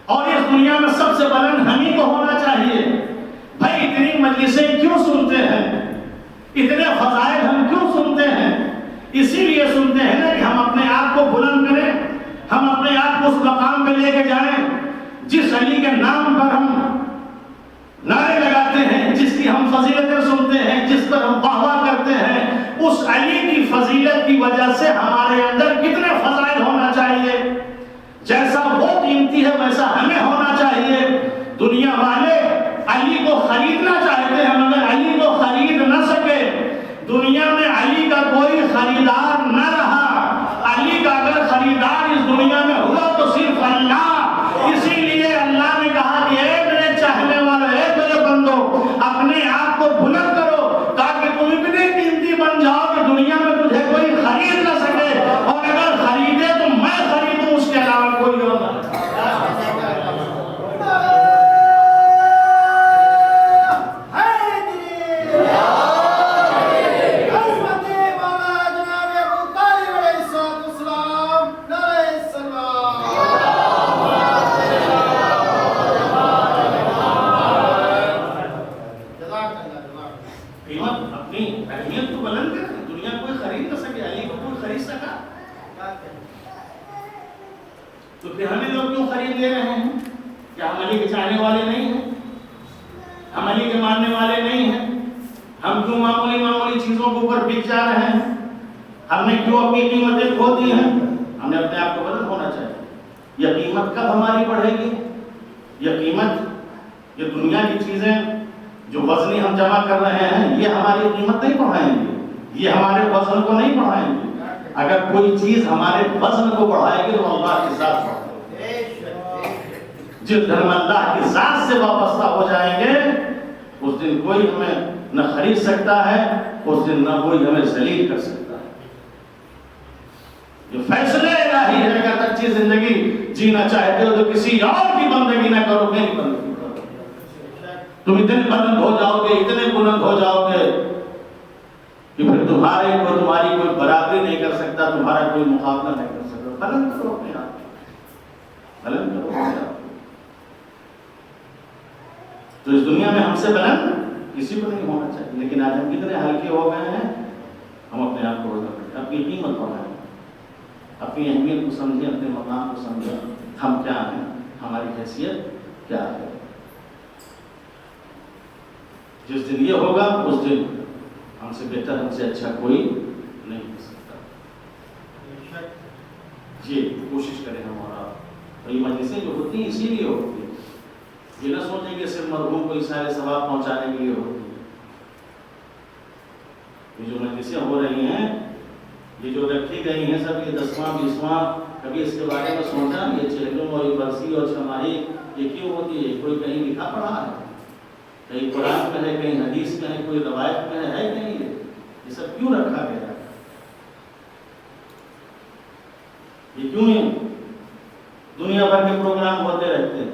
اور اس دنیا میں سب سے بلند ہم ہی کو ہونا چاہیے۔ بھائی اتنی مجلسیں کیوں سنتے ہیں، اتنے فضائل ہم کیوں سنتے ہیں؟ اسی لیے سنتے ہیں نا کہ ہم اپنے آپ کو بلند کریں، ہم اپنے آپ کو اس مقام پہ لے کے جائیں جس علی کے نام پر ہم نعرے لگاتے ہیں، جس کی ہم فضیلتیں سنتے ہیں، جس پر ہم واہ کرتے ہیں، اس علی کی فضیلت کی وجہ سے ہمارے اندر کتنے فضائل ہونا چاہیے. جیسا وہ قیمتی ہے ویسا ہمیں ہونا چاہیے. دنیا والے علی کو خریدنا چاہتے ہیں مگر علی کو خرید نہ سکے. دنیا میں علی کا کوئی خریدار نہ رہا. علی کا اگر خریدار اس دنیا میں ہوا تو صرف اللہ. اسی لیے اللہ نے کہا کہ اے میرے چاہنے والے، اے میرے بندو، اپنے آپ کو بلند کرو تاکہ تم اتنے قیمتی بن جاؤ کہ دنیا میں تجھے کوئی خرید نہ سکے، اور اگر خریدے تو میں خریدوں، اس کے علاوہ کوئی اور نہ. تو پھر ہمیں لوگ کیوں خرید لے رہے ہیں؟ کیا ہم علی کے چاہنے والے نہیں ہیں؟ ہم علی کے ماننے والے نہیں ہیں؟ ہم کیوں معمولی چیزوں کے اوپر بک جا رہے ہیں؟ ہم نے کیوں اپنی قیمتیں کھو دی ہیں؟ ہم نے اپنے آپ کو بلند ہونا چاہیے. یہ قیمت کب ہماری بڑھے گی؟ یہ قیمت، یہ دنیا کی چیزیں جو وزنی ہم جمع کر رہے ہیں، یہ ہماری قیمت نہیں بڑھائیں گے، یہ ہمارے وزن کو نہیں بڑھائیں گے. اگر کوئی چیز ہمارے وزن کو بڑھائے گی تو اللہ کی ذات بڑھائے گی. جس دن ہم اللہ کی ذات سے وابستہ ہو جائیں گے، اس دن کوئی ہمیں نہ خرید سکتا ہے، اس دن نہ کوئی ہمیں ذلیل کر سکتا ہے. جو فیصلے الہی ہے، اگر اچھی زندگی جینا چاہتے ہو تو کسی اور کی بندگی نہ کرو، میری بندگی کرو. تم اتنے بلند ہو جاؤ گے، اتنے بلند ہو جاؤ گے کہ پھر تمہاری کوئی برابری نہیں کر سکتا، تمہارا کوئی مقابلہ نہیں کر سکتا. بلند کرو اپنے آپ کو، بلند کرو اپنے آپ کو. تو اس دنیا میں ہم سے بلند کسی کو نہیں ہونا چاہیے. لیکن آج ہم کتنے ہلکے ہو گئے ہیں. ہم اپنے آپ کو بلند کریں، اپنی قیمت بڑھائیں، اپنی اہمیت کو سمجھیں، اپنے مقام کو سمجھیں. ہم کیا ہیں، ہماری حیثیت کیا ہے. جس دن یہ ہوگا اس دن ہم سے بہتر، ہم سے اچھا کوئی نہیں ہو سکتا. یہ کوشش کریں ہم اور آپ. یہ مجلسیں جو ہوتی ہیں اسی لیے ہوتی ہیں. یہ نہ سوچیں کہ صرف مرحوم کو سارے ثواب پہنچانے کے لیے ہوتی ہیں. یہ جو مجلسیں ہو رہی ہیں، یہ جو رکھی گئی ہیں، سب یہ 10واں 20واں، کبھی اس کے بارے میں سوچا؟ یہ چہلم اور برسی اور چھماہی یہ کیوں ہوتی ہے؟ کوئی کہیں لکھا پڑھا ہے؟ کہیں قرآن میں ہے، کہیں حدیث میں ہے، کوئی روایت میں ہے کہ نہیں؟ یہ سب کیوں رکھا گیا ہے؟ یہ کیوں دنیا بھر کے پروگرام ہوتے رہتے ہیں؟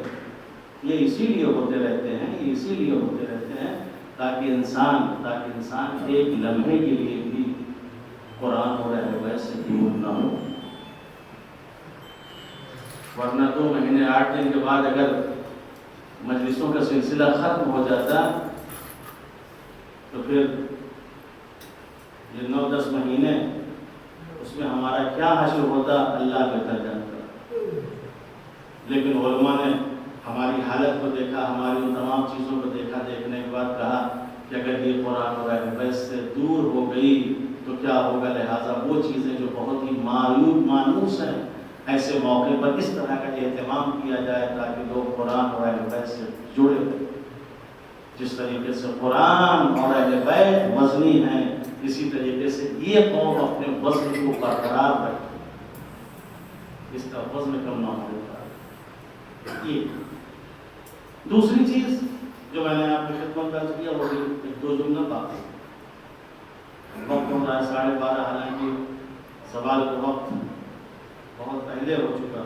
یہ اسی لیے ہوتے رہتے ہیں، یہ اسی لیے ہوتے رہتے ہیں تاکہ انسان ایک لمحے کے لیے بھی قرآن اور اہل بیت سے دور نہ ہو. ورنہ 2 مہینے 8 دن کے بعد اگر مجلسوں کا سلسلہ ختم ہو جاتا تو پھر یہ 9-10 مہینے اس میں ہمارا کیا حشر ہوتا اللہ بہتر جانتا. لیکن علماء نے ہماری حالت کو دیکھا، ہماری ان تمام چیزوں کو دیکھا، دیکھنے کے بعد کہا کہ اگر یہ قرآن اور اہل بیت سے دور ہو گئی تو کیا ہوگا. لہٰذا وہ چیزیں جو بہت ہی مانوس ہیں، ایسے موقع پر اس طرح کا اہتمام کیا جائے تاکہ لوگ قرآن اور اہل بیت سے جڑے ہوئے. جس طریقے سے قرآن اور اہل بیت وزنی ہیں، اسی طریقے سے یہ قوم اپنے وزن کو برقرار رکھے، اس کا وزن کم نہ ہوتا. یہ دوسری چیز جو میں نے آپ کی خدمت درج کیا وہ 1-2 جملہ باقی. وقت ہو رہا ہے 12:30، حالانکہ سوال کا وقت بہت پہلے ہو چکا.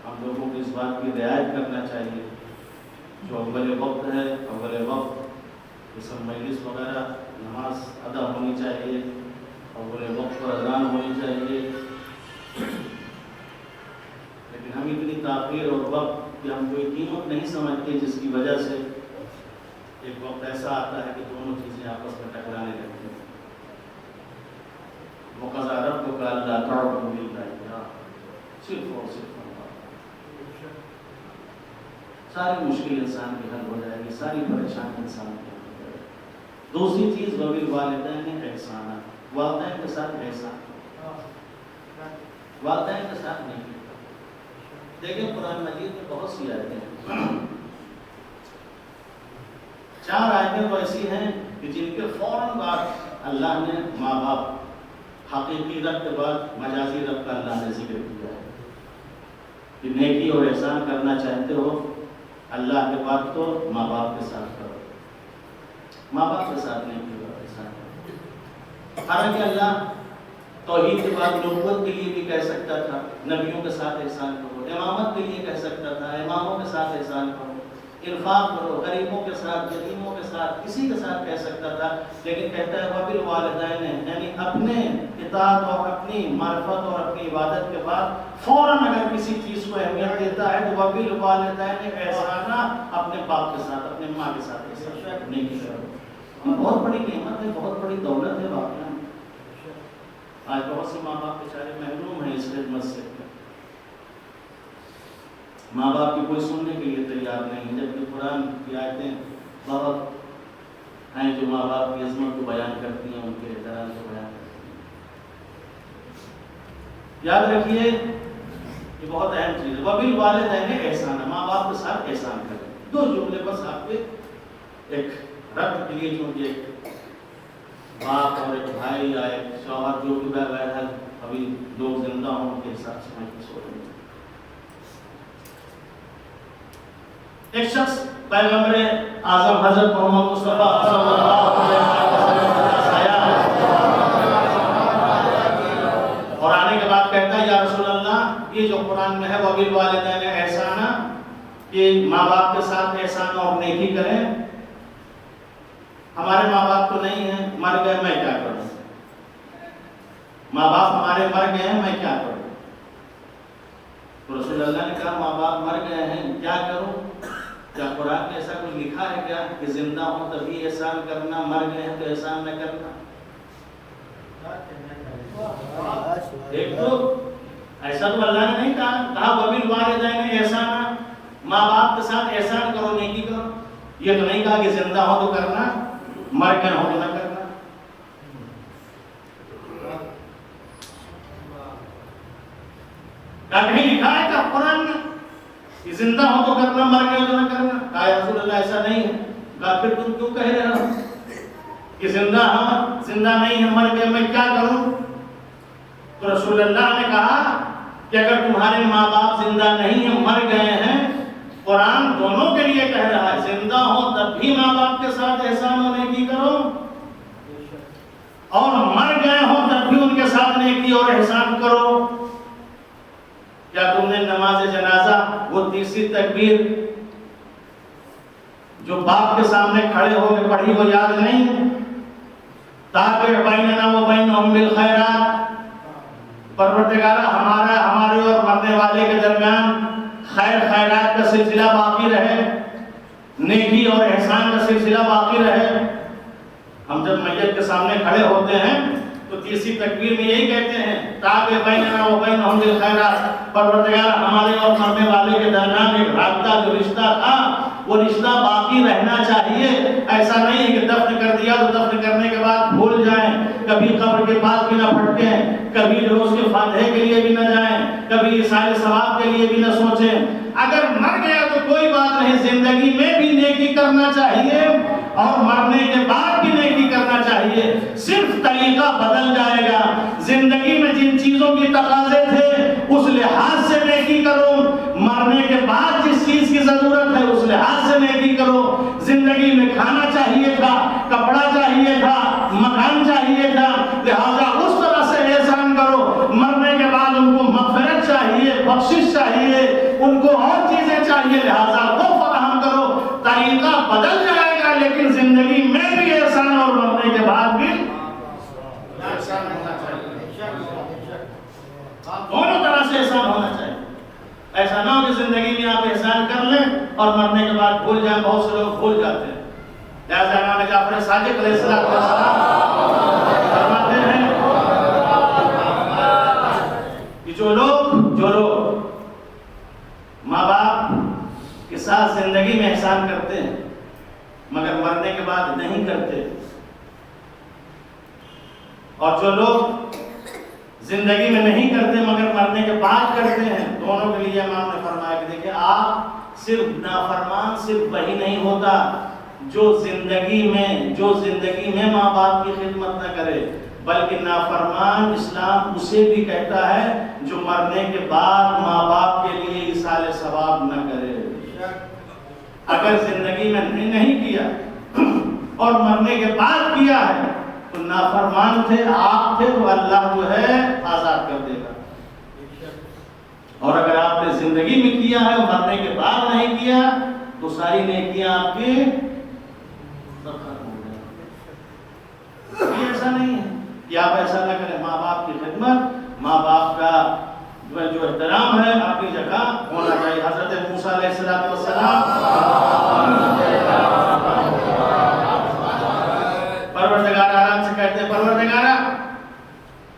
ہم لوگوں کو اس بات کی رعایت کرنا چاہیے. جو اول وقت یہ سب مجلس وغیرہ نماز ادا ہونی چاہیے، اول وقت پر اذان ہونی چاہیے. لیکن ہم اتنی تاخیر اور وقت کہ ہم کوئی قیمت نہیں سمجھتے، جس کی وجہ سے ایک وقت ایسا آتا ہے کہ دونوں چیزیں آپس میں ٹکرانے لگتی ہیں. وقضى ربك ألا تعبدوا إلا إياه، صرف اور صرف اللہ. ساری مشکل انسان کی حل ہو جائے گی، ساری پریشانی انسان کی حل ہو جائے گی. دوسری چیز وبالوالدین احسانا، والدین کے ساتھ احسان، والدین کے ساتھ نہیں کیا۔ دیکھیں قرآن مجید میں بہت سی آیتیں ہیں، 4 آیتیں تو ایسی ہیں کہ جن کے فوراً بعد اللہ نے ماں باپ، حقیقی رب کے بعد مجازی رب کا اللہ نے ذکر کیا ہے کہ نیکی اور احسان کرنا چاہتے ہو اللہ کے بعد تو ماں باپ کے ساتھ کرو، ماں باپ کے ساتھ نیکی اور احسان کرو۔ حالانکہ اللہ توحید کے بعد نبوت کے لیے بھی کہہ سکتا تھا نبیوں کے ساتھ احسان کرو، امامت کے لیے کہہ سکتا تھا اماموں کے ساتھ احسان کرو، انفاق کرو، غریبوں کے ساتھ، یتیموں کے ساتھ، کسی کے ساتھ کہہ سکتا تھا، لیکن کہتا ہے وبالوالدین، یعنی اپنے اطاعت اور اپنی معرفت اور اپنی عبادت کے بعد فوراً اگر کسی چیز کو اہمیت دیتا ہے تو وبالوالدین احسانا، اپنے باپ کے ساتھ، اپنے ماں کے ساتھ احسان نیکی کرو۔ یہ بہت بڑی نعمت ہے، بہت بڑی دولت ہے واقعہ۔ آج بہت سے ماں باپ بیچارے محروم ہیں اس خدمت سے، ماں باپ کی کوئی سننے کے لیے تیار نہیں، جبکہ قرآن کی آیتیں بہت ہیں جو ماں باپ کی عظمت کو بیان کرتی ہیں، ان کے احترام کو بیان کرتی ہیں۔ یاد رکھیے یہ بہت اہم چیز ہے، وبالوالدین احسانا، ماں باپ کے ساتھ احسان کریں۔ 2 جملے بس آپ کے ایک ربط کے لیے، چونکہ ایک باپ اور ایک بھائی یا ایک شوہر جو بھی بہرحال ابھی لوگ زندہ ہوں ان کے حساب سے میں سو رہی ہوں۔ ایک شخص پیغمبر اعظم حضرت محمد مصطفیٰ صلی اللہ علیہ وسلم آیا اور آنے کے بعد کہتا ہے یا رسول اللہ، یہ جو قرآن میں ہے وبالوالدین احسانا، یہ ماں باپ کے ساتھ احسان اور نیکی کریں، ہمارے ماں باپ تو نہیں ہیں، مر گئے، میں کیا کروں؟ ماں باپ ہمارے مر گئے ہیں، میں کیا کروں؟ تو رسول اللہ نے کہا ماں باپ مر گئے ہیں، کیا کروں؟ کیا قرآن میں ایسا کچھ لکھا ہے کیا کہ زندہ ہوں تبھی احسان کرنا، مر گئے ہیں تو احسان نہ کرنا؟ ایک تو ایسا تو اللہ نے نہیں کہا وبالوالدین احسانا، ماں باپ کے ساتھ احسان کرو، نیکی کرو، یہ تو نہیں کہا کہ زندہ ہو تو کرنا، مر گئے ہو تو نہ کرنا۔ کیا کہیں لکھا ہے کیا قرآن میں کہ زندہ ہو تو کرنا، مر گئے ہو تو نہ کرنا؟ کہا یا رسول اللہ ایسا نہیں ہے۔ کہا پھر تم کیوں کہہ رہے ہو کہ زندہ ہوں، زندہ نہیں ہے، مر گئے، میں کیا کروں؟ تو رسول اللہ نے کہا کہ اگر تمہارے ماں باپ زندہ نہیں ہیں، مر گئے ہیں، قرآن دونوں کے لیے کہہ رہا ہے زندہ ہو تب بھی ماں باپ کے ساتھ احسان و نیکی کرو، اور مر گئے ہو تب بھی ان کے ساتھ نیکی اور احسان کرو۔ کیا تم نے نماز جنازہ وہ 30 تکبیر جو باپ کے سامنے کھڑے ہو کے پڑھی وہ یاد نہیں؟ تاکہ بیننا و بینہم بالخیرات، پروردگارہ ہمارے اور مرنے والے کے درمیان خیر خیرات کا سلسلہ باقی رہے، نیکی اور احسان کا سلسلہ باقی رہے۔ ہم جب میت کے سامنے کھڑے ہوتے ہیں تو 30 تکبیر میں یہی کہتے ہیں تاکہ بیننا و بینہم بالخیرات، پروردگار ہمارے اور مرنے والے کے درمیان ایک رابطہ جو رشتہ تھا وہ رشتہ باقی رہنا چاہیے۔ ایسا نہیں ہے کہ دفن کر دیا تو دفن کرنے کے بعد بھول جائیں، کبھی قبر کے پاس بھی نہ پھٹکیں، کبھی جو اس کے فاتحے کے لیے بھی نہ جائیں، کبھی اصحاب ثواب کے لیے بھی نہ سوچیں۔ اگر مر گیا تو کوئی بات نہیں، زندگی میں بھی نیکی کرنا چاہیے اور مرنے کے بعد بھی نیکی کرنا چاہیے، صرف طریقہ بدل جائے گا۔ زندگی میں جن چیزوں کی تقاضے تھے اس لحاظ سے نیکی کرو، مرنے کے بعد جس چیز کی ضرورت ہے اس لحاظ سے نیکی کرو۔ زندگی میں کھانا چاہیے تھا، کپڑا چاہیے تھا، مکان چاہیے تھا، لہذا اس طرح سے احسان کرو۔ مرنے کے بعد ان کو مغفرت چاہیے، بخشش چاہیے، ان کو اور چیزیں چاہیے، لہذا وہ فراہم کرو۔ طریقہ بدل جائے گا لیکن زندگی میں بھی احسان اور مرنے کے بعد بھی احسان ہونا چاہیے، دونوں طرح سے احسان ہونا چاہیے۔ ایسا نہ ہو کہ زندگی میں آپ احسان کر لیں اور مرنے کے بعد بھول جائیں، بہت سے لوگ بھول جاتے ہیں۔ لہذا امام جعفر صادق علیہ السلام فرماتے ہیں کہ جو لوگ ماں باپ کے ساتھ زندگی میں احسان کرتے ہیں مگر مرنے کے بعد نہیں کرتے، اور جو لوگ زندگی میں نہیں کرتے مگر مرنے کے بعد کرتے ہیں، دونوں کے لیے امام نے فرمایا کہ دیکھیں آپ صرف نافرمان صرف وہی نہیں ہوتا جو زندگی میں ماں باپ کی خدمت نہ کرے، بلکہ نافرمان اسلام اسے بھی کہتا ہے جو مرنے کے بعد ماں باپ کے لیے ایصال ثواب نہ کرے۔ اگر زندگی میں نہیں کیا اور مرنے کے بعد کیا ہے تو نافرمان تھے، آپ تھے، تو اللہ جو ہے آزاد کر دے گا۔ اور اگر آپ نے زندگی میں کیا ہے اور مرنے کے بعد نہیں کیا تو ساری نیکیاں آپ کی ختم ہو گئی۔ یہ ایسا نہیں ہے کہ آپ ایسا نہ کریں، ماں باپ کی خدمت، ماں باپ کا جو احترام ہے اپنی جگہ ہونا چاہیے۔ حضرت موسیٰ علیہ السلام پروردگار آرام سے کہتے ہیں، پروردگارہ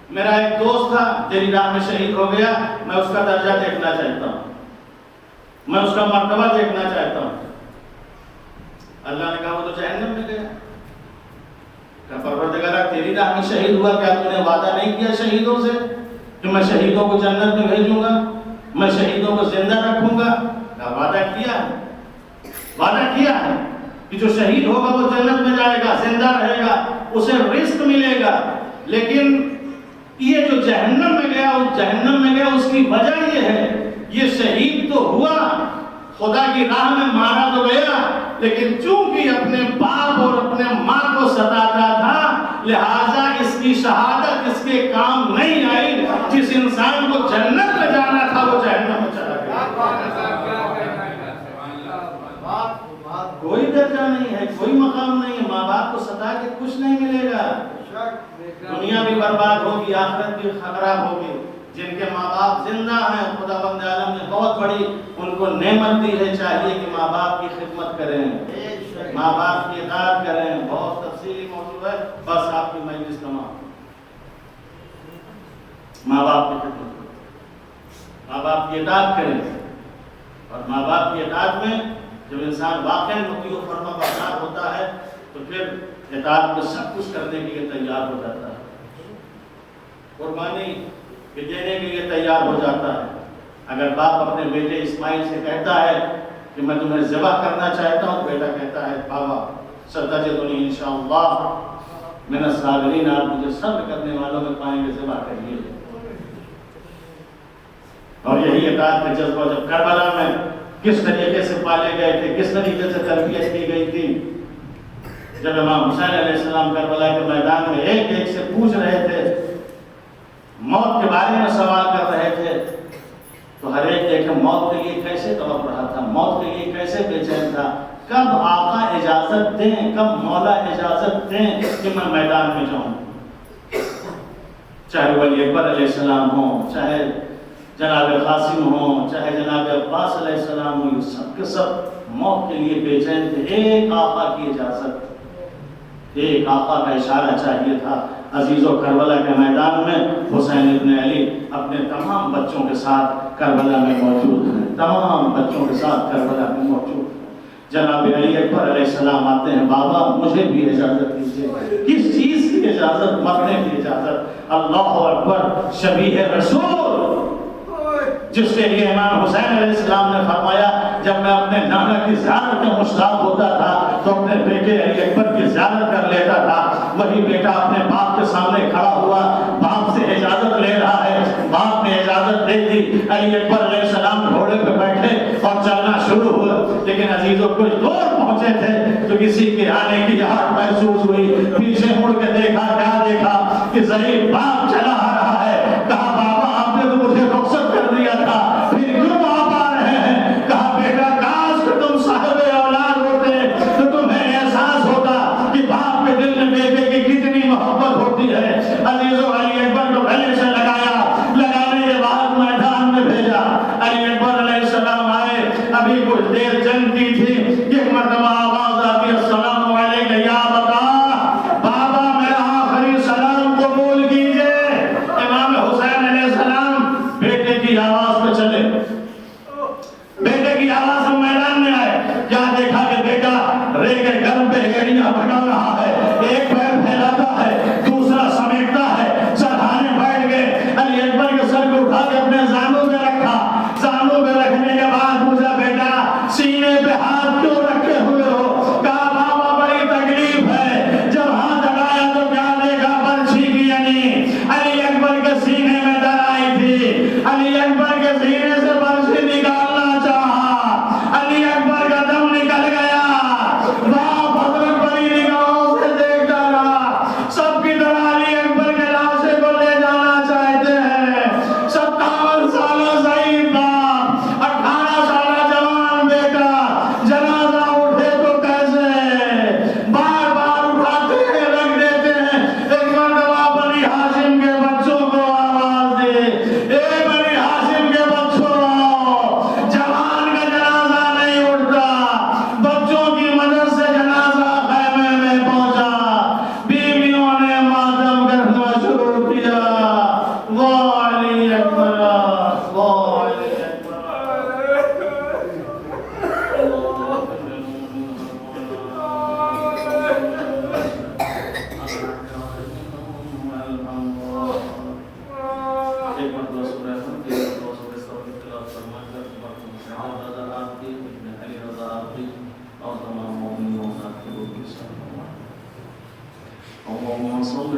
میرا ایک دوست تھا تیری راہ میں شہید ہو گیا، میں اس کا درجہ دیکھنا چاہتا ہوں، میں اس کا مرتبہ دیکھنا چاہتا ہوں۔ اللہ نے کہا وہ تو جہنم میں گیا۔ کہ پروردگارہ تیری راہ میں شہید ہوا، کیا تو نے وعدہ نہیں کیا شہیدوں سے کہ میں شہیدوں کو جنت میں بھیجوں گا، میں شہیدوں کو زندہ رکھوں گا؟ وعدہ کیا ہے، وعدہ کیا ہے کہ جو شہید ہوگا وہ جنت میں جائے گا، زندہ رہے گا، اسے رزق ملے گا۔ لیکن یہ جو جہنم میں گیا اس کی وجہ یہ ہے، یہ شہید تو ہوا، خدا کی راہ میں مارا تو گیا، لیکن چونکہ اپنے باپ اور اپنے ماں کو ستاتا تھا لہٰذا اس کی شہادت اس کے کام نہیں آئی۔ جس انسان کو جنت میں جانا تھا وہ جہنم میں چلا گیا۔ کوئی درجہ نہیں ہے، کوئی مقام نہیں ہے، ماں باپ کو ستا کے کچھ نہیں ملے گا۔ دنیا بھی برباد ہوگی، آخرت بھی خراب ہوگی۔ جن کے ماں باپ زندہ ہیں خداوند عالم نے بہت بڑی ان کو نعمت دی ہے، چاہیے کہ ماں باپ کی خدمت کریں، ماں باپ کی اطاعت کریں۔ بہت تفصیلی موضوع ہے، بس آپ کی مجلس تمام۔ ماں باپ کی خدمت کریں، ماں باپ کی اطاعت کریں، اور ماں باپ کی اطاعت میں جب انسان واقعی مطیع و فرما بردار ہوتا ہے تو پھر اطاعت میں سب کچھ کرنے کے لیے تیار ہو جاتا ہے، قربانی دینے کے لیے تیار ہو جاتا ہے۔ اگر باپ اپنے بیٹے اسماعیل سے کہتا ہے کہ میں تمہیں ذبح کرنا چاہتا ہوں، تو بیٹا کہتا ہے بابا ستجدنی انشاءاللہ من الصابرین، آپ مجھے صبر کرنے والوں میں پائیں گے، ذبح کریے۔ اور یہی اطاعت کا جذبہ جب کربلا میں کس طریقے سے پالے گئے تھے، کس طریقے سے تربیت کی گئی تھی، جب امام حسین علیہ السلام کربلا کے میدان میں ایک ایک سے پوچھ رہے تھے، موت کے بارے میں سوال کر رہے تھے، تو ہر ایک دیکھے موت کے لیے کیسے تڑپ رہا تھا، موت کے لیے کیسے بے چین تھا، کب آقا اجازت دیں، کب مولا اجازت دیں کہ میں میدان میں جاؤں۔ چاہے ولی اکبر علیہ السلام ہوں، چاہے جناب قاسم ہوں، چاہے جناب عباس علیہ السلام ہوں، یہ سب کے سب موت کے لیے بے چین تھے۔ ایک آقا کی اجازت، ایک آقا کا اشارہ چاہیے تھا۔ عزیزو کربلا کے میدان میں حسین ابن علی اپنے تمام بچوں کے ساتھ کربلا میں موجود ہیں، تمام بچوں کے ساتھ کربلا میں موجود ہیں۔ جناب علی اکبر علیہ السلام آتے ہیں، بابا مجھے بھی اجازت دیجیے۔ کس چیز کی اجازت؟ مرنے کی اجازت۔ اللہ اکبر، شبیہ رسول، جس کے لیے امام حسین علیہ السلام نے فرمایا جب میں اپنے نانا کی زیارت میں مشتاق ہوتا تھا تو اپنے بیٹے علی اکبر کی زیارت کر لیتا تھا۔ وہی بیٹا اپنے باپ کے سامنے کھڑا ہوا، باپ سے اجازت لے رہا ہے، باپ نے اجازت دے دی، علی اکبر علیہ السلام گھوڑے پہ بیٹھے اور چلنا شروع ہوا۔ لیکن عزیزوں کچھ دور پہنچے تھے تو کسی کے آنے کی آہٹ محسوس ہوئی، پیچھے مڑ کے دیکھا، کیا دیکھا کہ ضعیف باپ چلا آ رہا ہے۔ کہا بابا آپ نے تو مجھے رخصت کر دیا تھا، پھر کیوں آپ آ رہے ہیں؟ کہا بیٹا کاش کہ تم صاحب اولاد ہوتے تو تمہیں احساس ہوتا کہ باپ کے دل میں بیٹے کی کتنی محبت ہوتی ہے۔ عزیزو علی اکبر کو گلے سے لگایا، لگانے کے بعد میدان میں بھیجا۔ علی اکبر علیہ السلام آئے، ابھی کچھ دیر جنگ کی تھی، ایک مرتبہ آواز آتی السلام علیکم یا بابا، بابا میرا آخری سلام قبول کیجئے۔ امام حسین علیہ السلام بیٹے کی آواز پہ چلے، بیٹے کی آواز ہم میدان میں آئے، کیا دیکھا کہ بیٹا رے کے گھر پہ ایڑیاں بنا رہا ہے، ایک پیر پھیلاتا ہے، دوسرا سمیٹتا ہے، مرتبہ سورہ پر